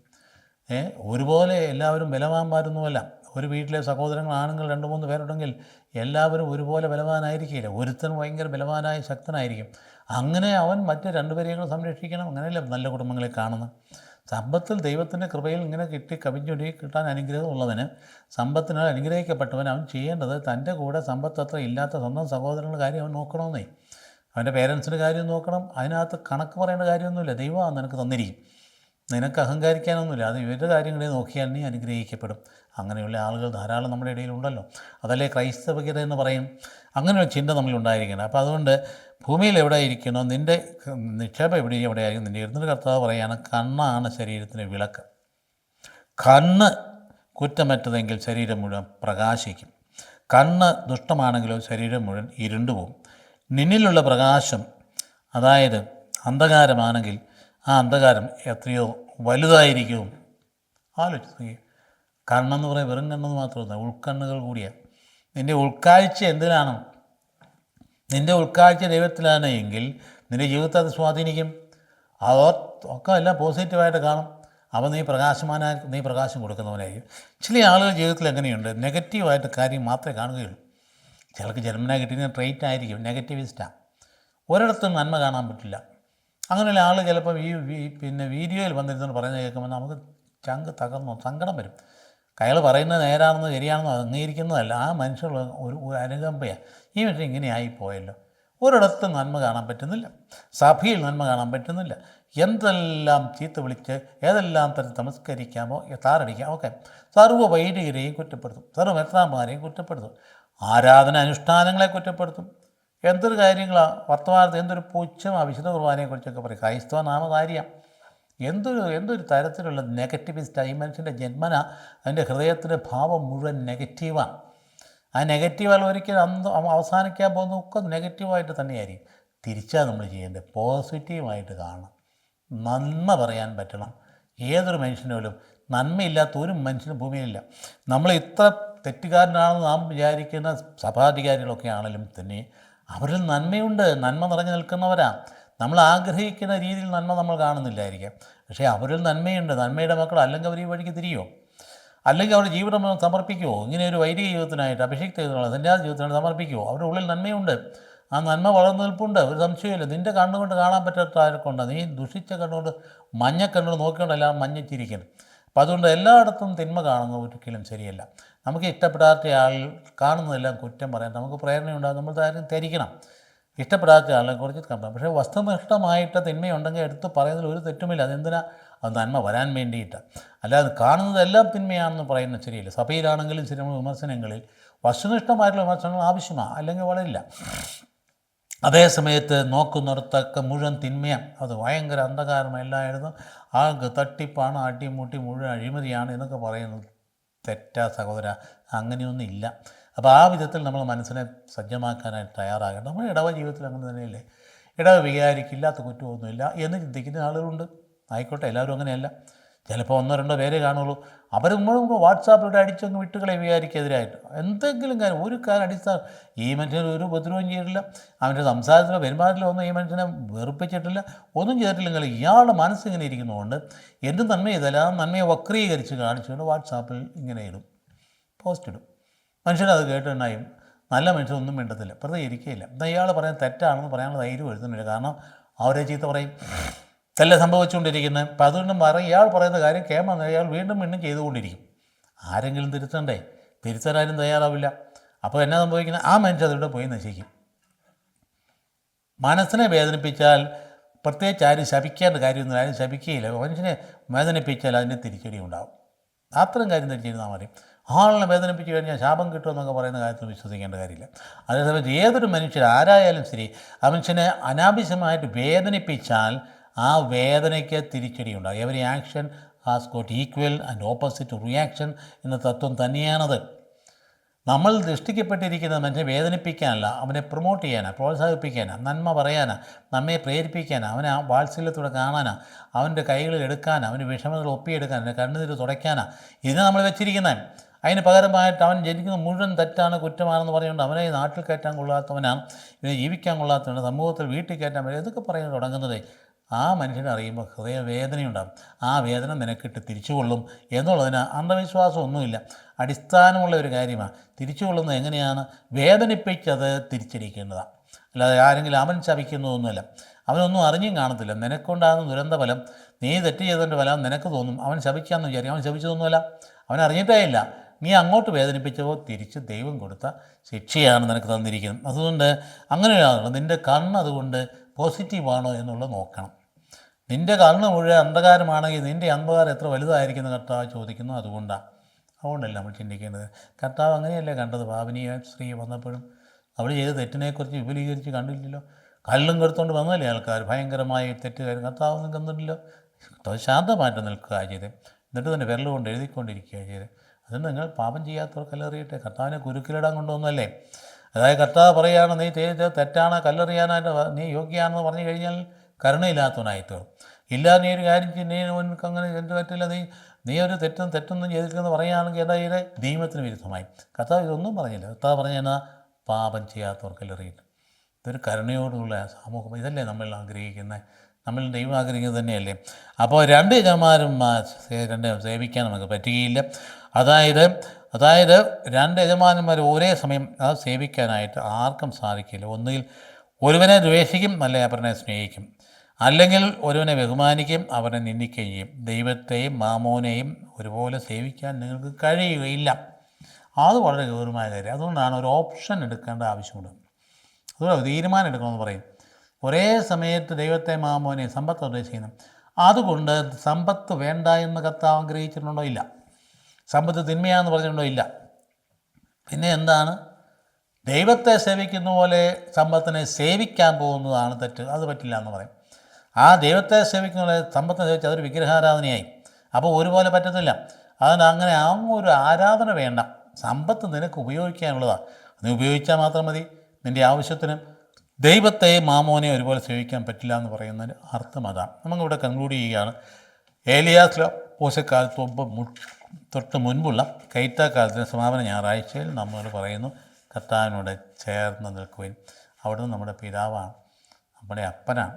ഒരുപോലെ എല്ലാവരും ബലവാന്മാരൊന്നുമല്ല. ഒരു വീട്ടിലെ സഹോദരങ്ങൾ ആണുങ്ങൾ 2-3 പേരുണ്ടെങ്കിൽ എല്ലാവരും ഒരുപോലെ ബലവാനായിരിക്കില്ല. ഒരുത്തൻ ഭയങ്കര ബലവാനായ ശക്തനായിരിക്കും. അങ്ങനെ അവൻ മറ്റ് 2 പേരെയും സംരക്ഷിക്കണം. അങ്ങനെയല്ല നല്ല കുടുംബങ്ങളെ കാണുന്നത്. സമ്പത്തിൽ ദൈവത്തിൻ്റെ കൃപയിൽ ഇങ്ങനെ കവിഞ്ഞൊരുക്കി കിട്ടാൻ അനുഗ്രഹമുള്ളവന്, സമ്പത്തിനാൽ അനുഗ്രഹിക്കപ്പെട്ടവൻ, അവൻ ചെയ്യേണ്ടത് തൻ്റെ കൂടെ സമ്പത്ത് അത്ര ഇല്ലാത്ത സ്വന്തം സഹോദരങ്ങളുടെ കാര്യം അവൻ നോക്കണമെന്നേ. അവൻ്റെ പേരൻസിൻ്റെ കാര്യം നോക്കണം. അതിനകത്ത് കണക്ക് പറയേണ്ട കാര്യമൊന്നുമില്ല. ദൈവമാണ് നിനക്ക് തന്നിരിക്കും. നിനക്ക് അഹങ്കരിക്കാനൊന്നുമില്ല. അത് ഇവരുടെ കാര്യങ്ങളെ നോക്കിയാൽ നീ അനുഗ്രഹിക്കപ്പെടും. അങ്ങനെയുള്ള ആളുകൾ ധാരാളം നമ്മുടെ ഇടയിലുണ്ടല്ലോ. അതല്ലേ ക്രൈസ്തവകത എന്ന് പറയും. അങ്ങനെയൊരു ചിന്ത നമ്മളുണ്ടായിരിക്കണം. അപ്പോൾ അതുകൊണ്ട് ഭൂമിയിൽ എവിടെ ഇരിക്കണോ, നിൻ്റെ നിക്ഷേപം എവിടെയായിരിക്കും, നിൻ്റെ ഇരുന്നിട്ട് കർത്താവ് പറയുകയാണ്, കണ്ണാണ് ശരീരത്തിന് വിളക്ക്. കണ്ണ് കുറ്റമറ്റതെങ്കിൽ ശരീരം മുഴുവൻ പ്രകാശിക്കും. കണ്ണ് ദുഷ്ടമാണെങ്കിലോ ശരീരം മുഴുവൻ ഇരുണ്ടുപോകും. നിന്നിലുള്ള പ്രകാശം, അതായത് അന്ധകാരമാണെങ്കിൽ ആ അന്ധകാരം എത്രയോ വലുതായിരിക്കും. ആലോചിച്ച്, കണ്ണെന്ന് പറയാൻ വെറും കണ്ണെന്ന് മാത്രമല്ല, ഉൾക്കണ്ണുകൾ കൂടിയാണ്. നിൻ്റെ ഉൾക്കാഴ്ച എന്തിനാണ്? നിൻ്റെ ഉൾക്കാഴ്ച ദൈവത്തിലാണ് എങ്കിൽ നിൻ്റെ ജീവിതത്തെ അത് സ്വാധീനിക്കും. ഒക്കെ എല്ലാം പോസിറ്റീവായിട്ട് കാണും. അപ്പോൾ നീ നീ പ്രകാശം കൊടുക്കുന്നവനായിരിക്കും. ചില ആളുകൾ ജീവിതത്തിൽ എങ്ങനെയുണ്ട്, നെഗറ്റീവായിട്ട് കാര്യം മാത്രമേ കാണുകയുള്ളൂ. ചിലർക്ക് ജന്മന കിട്ടിയ ട്രെയിറ്റ് ആയിരിക്കും, നെഗറ്റിവിസ്റ്റാണ്. ഒരിടത്തും നന്മ കാണാൻ പറ്റില്ല. അങ്ങനെയുള്ള ആൾ ചിലപ്പോൾ വീഡിയോയിൽ വന്നിരുന്നു പറയുന്നത് കേൾക്കുമ്പോൾ നമുക്ക് ചങ്ക് തകർന്നു, സങ്കടം വരും. അയാൾ പറയുന്നത് നേരാണെന്നോ ശരിയാണെന്നോ അംഗീകരിക്കുന്നതല്ല. ആ മനുഷ്യർ ഒരു അനുകമ്പയാണ്. ഈ മനുഷ്യൻ ഇങ്ങനെ ആയിപ്പോയല്ലോ. ഒരിടത്തും നന്മ കാണാൻ പറ്റുന്നില്ല. സഭയിൽ നന്മ കാണാൻ പറ്റുന്നില്ല. എന്തെല്ലാം ചീത്ത വിളിച്ച് ഏതെല്ലാം തരത്തിൽ തമസ്കരിക്കാമോ താറടിക്കാം, ഓക്കെ, സർവ്വ വൈദികരെയും കുറ്റപ്പെടുത്തും, സർവ്വ മെത്രാന്മാരെയും കുറ്റപ്പെടുത്തും, ആരാധന അനുഷ്ഠാനങ്ങളെ കുറ്റപ്പെടുത്തും. എന്തൊരു കാര്യങ്ങളാണ് വർത്തമാനത്തിൽ, എന്തൊരു പുച്ഛമാണ് വിശുദ്ധ കുർബാനയെക്കുറിച്ചൊക്കെ പറയും. ക്രൈസ്തവ നാമധാരിയാണ്. എന്തൊരു തരത്തിലുള്ള നെഗറ്റിവിസ്റ്റാണ് ഈ മനുഷ്യൻ്റെ ജന്മന. അതിൻ്റെ ഹൃദയത്തിൻ്റെ ഭാവം മുഴുവൻ നെഗറ്റീവാണ്. ആ നെഗറ്റീവാൽ ഒരിക്കലും അവസാനിക്കാൻ പോകുന്നതൊക്കെ നെഗറ്റീവായിട്ട് തന്നെയായിരിക്കും. തിരിച്ചാൽ നമ്മൾ ചെയ്യേണ്ടത് പോസിറ്റീവായിട്ട് കാണണം. നന്മ പറയാൻ പറ്റണം. ഏതൊരു മനുഷ്യനും നന്മയില്ലാത്ത ഒരു മനുഷ്യനും ഭൂമിയിലില്ല. നമ്മൾ ഇത്ര തെറ്റുകാരനാണെന്ന് നാം വിചാരിക്കുന്ന സഭാധികാരികളൊക്കെ ആണെങ്കിലും തന്നെ അവരിൽ നന്മയുണ്ട്. നന്മ നിറഞ്ഞു നിൽക്കുന്നവരാണ്. നമ്മൾ ആഗ്രഹിക്കുന്ന രീതിയിൽ നന്മ നമ്മൾ കാണുന്നില്ലായിരിക്കാം, പക്ഷേ അവരിൽ നന്മയുണ്ട്. നന്മയുടെ മക്കൾ അല്ലെങ്കിൽ അവർ ഈ വഴിക്ക് തിരിയോ, അല്ലെങ്കിൽ അവരുടെ ജീവിതം സമർപ്പിക്കുമോ? ഇങ്ങനെ ഒരു വൈദിക ജീവിതത്തിനായിട്ട്, അഭിഷേക് ചെയ്തതുള്ള സന്യാസ ജീവിതത്തിനായിട്ട് സമർപ്പിക്കുമോ? അവരുടെ ഉള്ളിൽ നന്മയുണ്ട്. ആ നന്മ വളർന്നു നിൽപ്പുണ്ട്, ഒരു സംശയമില്ല. നിൻ്റെ കണ്ണുകൊണ്ട് കാണാൻ പറ്റാത്ത ആർക്കുണ്ട്? നീ ദുഷിച്ച കണ്ണുകൊണ്ട്, മഞ്ഞക്കണ്ണുകൊണ്ട് നോക്കിക്കൊണ്ടെല്ലാം മഞ്ഞിച്ചിരിക്കണം. അപ്പോൾ അതുകൊണ്ട് എല്ലായിടത്തും തിന്മ കാണുന്നത് ഒരിക്കലും ശരിയല്ല. നമുക്ക് ഇഷ്ടപ്പെടാത്ത ആൾ കാണുന്നതെല്ലാം കുറ്റം പറയാൻ നമുക്ക് പ്രേരണയുണ്ടാകും. നമ്മൾ ആരും ധരിക്കണം. ഇഷ്ടപ്പെടാത്ത ആളെ കുറിച്ച് കണ്ടാൽ, പക്ഷേ വസ്തുനിഷ്ഠമായിട്ട് തിന്മയുണ്ടെങ്കിൽ എടുത്ത് പറയുന്നതിൽ ഒരു തെറ്റുമില്ല. അതെന്തിനാ? അത് നന്മ വരാൻ വേണ്ടിയിട്ട്. അല്ലാതെ കാണുന്നതെല്ലാം തിന്മയാണെന്ന് പറയുന്നത് ശരിയില്ല. സഭയിലാണെങ്കിലും ചില വിമർശനങ്ങളിൽ വസ്തുനിഷ്ഠമായിട്ടുള്ള വിമർശനങ്ങൾ ആവശ്യമാണ്, അല്ലെങ്കിൽ വളരില്ല. അതേസമയത്ത് നോക്കുന്നിടത്തൊക്കെ മുഴുവൻ തിന്മയാണ്, അത് ഭയങ്കര അന്ധകാരം എല്ലായിടത്തും ആൾക്ക് തട്ടിപ്പാണ്, അടിമുട്ടി മുഴുവൻ അഴിമതിയാണ് എന്നൊക്കെ പറയുന്നത് തെറ്റാ സഹോദര. അങ്ങനെയൊന്നും ഇല്ല. അപ്പോൾ ആ വിധത്തിൽ നമ്മൾ മനസ്സിനെ സജ്ജമാക്കാനായിട്ട് തയ്യാറാകണം. നമ്മുടെ ഇടവ ജീവിതത്തിൽ അങ്ങനെ തന്നെയല്ലേ. ഇടവ വികാരിക്കില്ലാത്ത കുറ്റമൊന്നുമില്ല എന്ന് ചിന്തിക്കുന്ന ആളുകളുണ്ട്. ആയിക്കോട്ടെ, എല്ലാവരും അങ്ങനെയല്ല. ചിലപ്പോൾ 1-2 പേരെ കാണുള്ളൂ. അവർ വാട്സാപ്പിലൂടെ അടിച്ചങ്ങ് വിട്ടുകളെ വികാരിക്കെതിരായിട്ട് എന്തെങ്കിലും കാര്യം, ഒരു കാര്യം അടിസ്ഥാനം ഈ മനുഷ്യന് ഒരു ഉപദ്രവം ചെയ്തിട്ടില്ല. അവൻ്റെ സംസാരത്തിലോ പെരുമാറ്റത്തിലോ ഒന്നും ഈ മനുഷ്യനെ വെറുപ്പിച്ചിട്ടില്ല, ഒന്നും ചെയ്തിട്ടില്ലെങ്കിൽ ഇയാളുടെ മനസ്സിങ്ങനെ ഇരിക്കുന്നതുകൊണ്ട് എന്ത് നന്മ ചെയ്താലും ആ നന്മയെ വക്രീകരിച്ച് കാണിച്ചുകൊണ്ട് വാട്സാപ്പിൽ ഇങ്ങനെ ഇടും, പോസ്റ്റ് ഇടും. മനുഷ്യനത് കേട്ടുണ്ടായും നല്ല മനുഷ്യനൊന്നും മിണ്ടത്തില്ല, പ്രതികരിക്കുകയില്ല. എന്നാൽ ഇയാൾ പറയാൻ തെറ്റാണെന്ന് പറയാനുള്ള ധൈര്യം എഴുതുന്നില്ല. കാരണം അവരെ ചീത്ത പറയും, ഇതല്ല സംഭവിച്ചുകൊണ്ടിരിക്കുന്നത്. അപ്പം അതുകൊണ്ടും ഇയാൾ പറയുന്ന കാര്യം കേമാന്ന് അയാൾ വീണ്ടും ചെയ്തുകൊണ്ടിരിക്കും. ആരെങ്കിലും തിരുത്തണ്ടേ? തിരുത്താനും തയ്യാറാവില്ല. അപ്പോൾ എന്നാ സംഭവിക്കുന്നത്? ആ മനുഷ്യൻ അതിലൂടെ പോയി നശിക്കും. മനസ്സിനെ വേദനിപ്പിച്ചാൽ പ്രത്യേകിച്ച് ആരും ശപിക്കേണ്ട കാര്യമൊന്നും ആരും ശപിക്കുകയില്ല. മനുഷ്യനെ വേദനിപ്പിച്ചാൽ അതിൻ്റെ തിരിച്ചടി ഉണ്ടാകും. അത്രയും കാര്യം തിരിച്ചിരുന്നാൽ മതി. ആളിനെ വേദനിപ്പിച്ച് കഴിഞ്ഞാൽ ശാപം കിട്ടുമെന്നൊക്കെ പറയുന്ന കാര്യത്തിൽ വിശ്വസിക്കേണ്ട കാര്യമില്ല. അതേസമയത്ത് ഏതൊരു മനുഷ്യർ ആരായാലും ശരി, ആ മനുഷ്യനെ അനാവശ്യമായിട്ട് വേദനിപ്പിച്ചാൽ ആ വേദനയ്ക്ക് തിരിച്ചടി ഉണ്ടാകും. Every action has got equal and opposite reaction എന്ന തത്വം തന്നെയാണത്. നമ്മൾ ദൃഷ്ടിക്കപ്പെട്ടിരിക്കുന്നത് മനുഷ്യനെ വേദനിപ്പിക്കാനല്ല, അവനെ പ്രൊമോട്ട് ചെയ്യാനാണ്, പ്രോത്സാഹിപ്പിക്കാനാണ്, നന്മ പറയാനാണ്, നമ്മെ പ്രേരിപ്പിക്കാനാണ്, അവനെ ആ വാത്സല്യത്തോടെ കാണാനാണ്, അവൻ്റെ കൈകളിൽ എടുക്കാനാണ്, അവൻ്റെ വിഷമതകൾ ഒപ്പിയെടുക്കാൻ, അവൻ്റെ കണ്ണുനീര് തുടയ്ക്കാനാണ് ഇതിനെ നമ്മൾ വെച്ചിരിക്കുന്നത്. അതിന് പകരമായിട്ട് അവൻ ജനിക്കുന്നത് മുഴുവൻ തെറ്റാണ്, കുറ്റമാണെന്ന് പറയുന്നുണ്ട്. അവനെ നാട്ടിൽ കയറ്റാൻ കൊള്ളാത്തവനാണ്, ഇവനെ ജീവിക്കാൻ കൊള്ളാത്തവനാണ്, സമൂഹത്തിൽ വീട്ടിൽ കയറ്റാൻ പറ്റും, ഇതൊക്കെ പറയാൻ തുടങ്ങുന്നത് ആ മനുഷ്യനെ അറിയുമ്പോൾ ഹൃദയവേദനയുണ്ടാകും. ആ വേദന നിനക്കിട്ട് തിരിച്ചു കൊള്ളും എന്നുള്ളതിന് അന്ധവിശ്വാസമൊന്നുമില്ല, അടിസ്ഥാനമുള്ള ഒരു കാര്യമാണ്. തിരിച്ചു കൊള്ളുന്നത് എങ്ങനെയാണ്? വേദനിപ്പിച്ചത് തിരിച്ചടിക്കേണ്ടതാണ്. അല്ലാതെ ആരെങ്കിലും അവൻ ശപിക്കുന്നതൊന്നുമല്ല. അവനൊന്നും അറിഞ്ഞും കാണത്തില്ല. നിനക്കുണ്ടാകുന്ന ദുരന്ത ഫലം, നീ തെറ്റ് ചെയ്തതിൻ്റെ ഫലം നിനക്ക് തോന്നും. അവൻ ശപിക്കാമെന്ന് വിചാരിക്കും. അവൻ ശപിച്ചതൊന്നുമല്ല, അവൻ അറിഞ്ഞിട്ടേ ഇല്ല. നീ അങ്ങോട്ട് വേദനിപ്പിച്ചപ്പോൾ തിരിച്ച് ദൈവം കൊടുത്ത ശിക്ഷയാണ് നിനക്ക് തന്നിരിക്കുന്നത്. അതുകൊണ്ട് അങ്ങനെയാണ് നിൻ്റെ കണ്ണ് അതുകൊണ്ട് പോസിറ്റീവാണോ എന്നുള്ളത് നോക്കണം. നിൻ്റെ കണ്ണ് മുഴുവൻ അന്ധകാരമാണെങ്കിൽ നിൻ്റെ അന്ധകാരം എത്ര വലുതായിരിക്കുന്നു കർത്താവ് ചോദിക്കുന്നു. അതുകൊണ്ടല്ല നമ്മൾ ചിന്തിക്കേണ്ടത്. കർത്താവ് അങ്ങനെയല്ലേ കണ്ടത്? പാപിനിയ സ്ത്രീ വന്നപ്പോഴും അവൾ ചെയ്ത തെറ്റിനെക്കുറിച്ച് വിപുലീകരിച്ച് കണ്ടില്ലല്ലോ. കല്ലും കെടുത്തുകൊണ്ട് വന്നല്ലേ ആൾക്കാർ, ഭയങ്കരമായി തെറ്റുകാരും. കർത്താവൊന്നും കണ്ടില്ലല്ലോ. കർത്താവ് ശാന്തമായിട്ട് നിൽക്കുക ചെയ്ത്, എന്നിട്ട് തന്നെ വിരൽ കൊണ്ട് എഴുതിക്കൊണ്ടിരിക്കുക ചെയ്ത്. അതുകൊണ്ട് നിങ്ങൾ പാപം ചെയ്യാത്തവർ കല്ലെറിയട്ടെ. കർത്താവിനെ കുരുക്കിലിടാൻ കൊണ്ടുവന്നല്ലേ. അതായത് കർത്താവ് പറയുകയാണ്, നീ ചെയ്ത തെറ്റാണ്, കല്ലെറിയാനായിട്ട് നീ യോഗ്യമാണെന്ന് പറഞ്ഞു കഴിഞ്ഞാൽ കരുണയില്ലാത്തവനായി തീർന്നു. ഇല്ല, നീ ഒരു കാര്യം നീ നിനക്ക് അങ്ങനെ എന്ത് പറ്റില്ല, നീ ഒരു തെറ്റൊന്നും ചെയ്തിട്ടില്ലെന്ന് പറയുകയാണെങ്കിൽ എന്താ ചെയ്തേ? നിയമത്തിന് വിരുദ്ധമായി. കർത്താവ് ഇതൊന്നും പറഞ്ഞില്ല. കർത്താവ് പറഞ്ഞാൽ പാപം ചെയ്യാത്തവർ കല്ലെറിയില്ല. ഇതൊരു കരുണയോടുള്ള സമൂഹം. ഇതല്ലേ നമ്മൾ ആഗ്രഹിക്കുന്നത്? നമ്മൾ ദൈവം ആഗ്രഹിക്കുന്നത് തന്നെയല്ലേ. അപ്പോൾ രണ്ട് യജമാനും സേവിക്കാൻ നമുക്ക് പറ്റുകയില്ല. അതായത് രണ്ട് യജമാനന്മാർ ഒരേ സമയം അത് സേവിക്കാനായിട്ട് ആർക്കും സാധിക്കില്ല. ഒന്നുകിൽ ഒരുവനെ ദ്വേഷിക്കും, അല്ലെ അവനെ സ്നേഹിക്കും. അല്ലെങ്കിൽ ഒരുവനെ ബഹുമാനിക്കും, അവനെ നിന്ദിക്കുകയും ചെയ്യും. ദൈവത്തെയും മാമോനെയും ഒരുപോലെ സേവിക്കാൻ നിങ്ങൾക്ക് കഴിയുകയില്ല. അത് വളരെ ഗൗരവമായ കാര്യം. അതുകൊണ്ടാണ് ഒരു ഓപ്ഷൻ എടുക്കേണ്ട ആവശ്യമുണ്ട്. അതുപോലെ തീരുമാനം എടുക്കണമെന്ന് പറയും. ഒരേ സമയത്ത് ദൈവത്തെ മാമോനെയും സമ്പത്ത് ഉദ്ദേശിക്കുന്നു. അതുകൊണ്ട് സമ്പത്ത് വേണ്ട എന്ന് കർത്താവ് ആഗ്രഹിച്ചിട്ടുണ്ടോ? ഇല്ല. സമ്പത്ത് തിന്മയാണെന്ന് പറഞ്ഞിട്ടുണ്ടോ? ഇല്ല. പിന്നെ എന്താണ്? ദൈവത്തെ സേവിക്കുന്ന പോലെ സമ്പത്തിനെ സേവിക്കാൻ പോകുന്നതാണ് തെറ്റ്. അത് പറ്റില്ല എന്ന് പറയും. ആ ദൈവത്തെ സേവിക്കുന്ന പോലെ സമ്പത്തിനെ സേവിച്ച് അതൊരു വിഗ്രഹാരാധനയായി. അപ്പോൾ ഒരുപോലെ പറ്റത്തില്ല. അതുകൊണ്ട് അങ്ങനെ ഒരു ആരാധന വേണ്ട. സമ്പത്ത് നിനക്ക് ഉപയോഗിക്കാനുള്ളതാണ്. നീ ഉപയോഗിച്ചാൽ മാത്രം മതി. നിൻ്റെ ആവശ്യത്തിനും ദൈവത്തെ മാമോനെ ഒരുപോലെ സേവിക്കാൻ പറ്റില്ല എന്ന് പറയുന്നതിന് അർത്ഥം അതാണ്. നമുക്കിവിടെ കൺക്ലൂഡ് ചെയ്യുകയാണ്. ഏലിയാസ് പോഷക്കാലത്ത് തൊട്ട് മുൻപുള്ള കൈത്താക്കാലത്തിന് സമാപന ഞായറാഴ്ചയിൽ നമ്മളോട് പറയുന്നു, കർത്താവിനോട് ചേർന്ന് നിൽക്കുവാൻ. അവിടുന്ന് നമ്മുടെ പിതാവാണ്, നമ്മുടെ അപ്പനാണ്.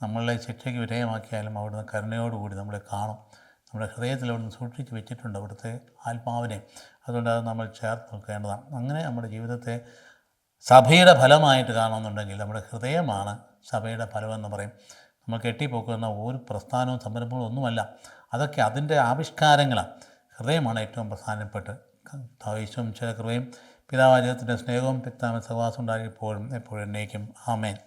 നമ്മളെ ശിക്ഷയ്ക്ക് വിധേയമാക്കിയാലും അവിടുന്ന് കരുണയോടുകൂടി നമ്മളെ കാണും. നമ്മുടെ ഹൃദയത്തിൽ അവിടുന്ന് സൂക്ഷിച്ച് വെച്ചിട്ടുണ്ട് അവിടുത്തെ ആത്മാവിനെ. അതുകൊണ്ട് അത് നമ്മൾ ചേർത്ത് നിൽക്കേണ്ടതാണ്. അങ്ങനെ നമ്മുടെ ജീവിതത്തെ സഭയുടെ ഫലമായിട്ട് കാണുന്നുണ്ടെങ്കിൽ നമ്മുടെ ഹൃദയമാണ് സഭയുടെ ഫലമെന്ന് പറയും. നമ്മൾ കെട്ടിപ്പോക്കുന്ന ഒരു പ്രസ്ഥാനവും സംരംഭങ്ങളും ഒന്നുമല്ല. അതൊക്കെ അതിൻ്റെ ആവിഷ്കാരങ്ങളാണ്. ഹൃദയമാണ് ഏറ്റവും പ്രധാനപ്പെട്ട്. ഈശോയും ചില കൃപയും പിതാവാചകത്തിൻ്റെ സ്നേഹവും പിതാവിൻ്റെ സഹവാസം ഉണ്ടായി എപ്പോഴും എന്നേക്കും. ആമേൻ.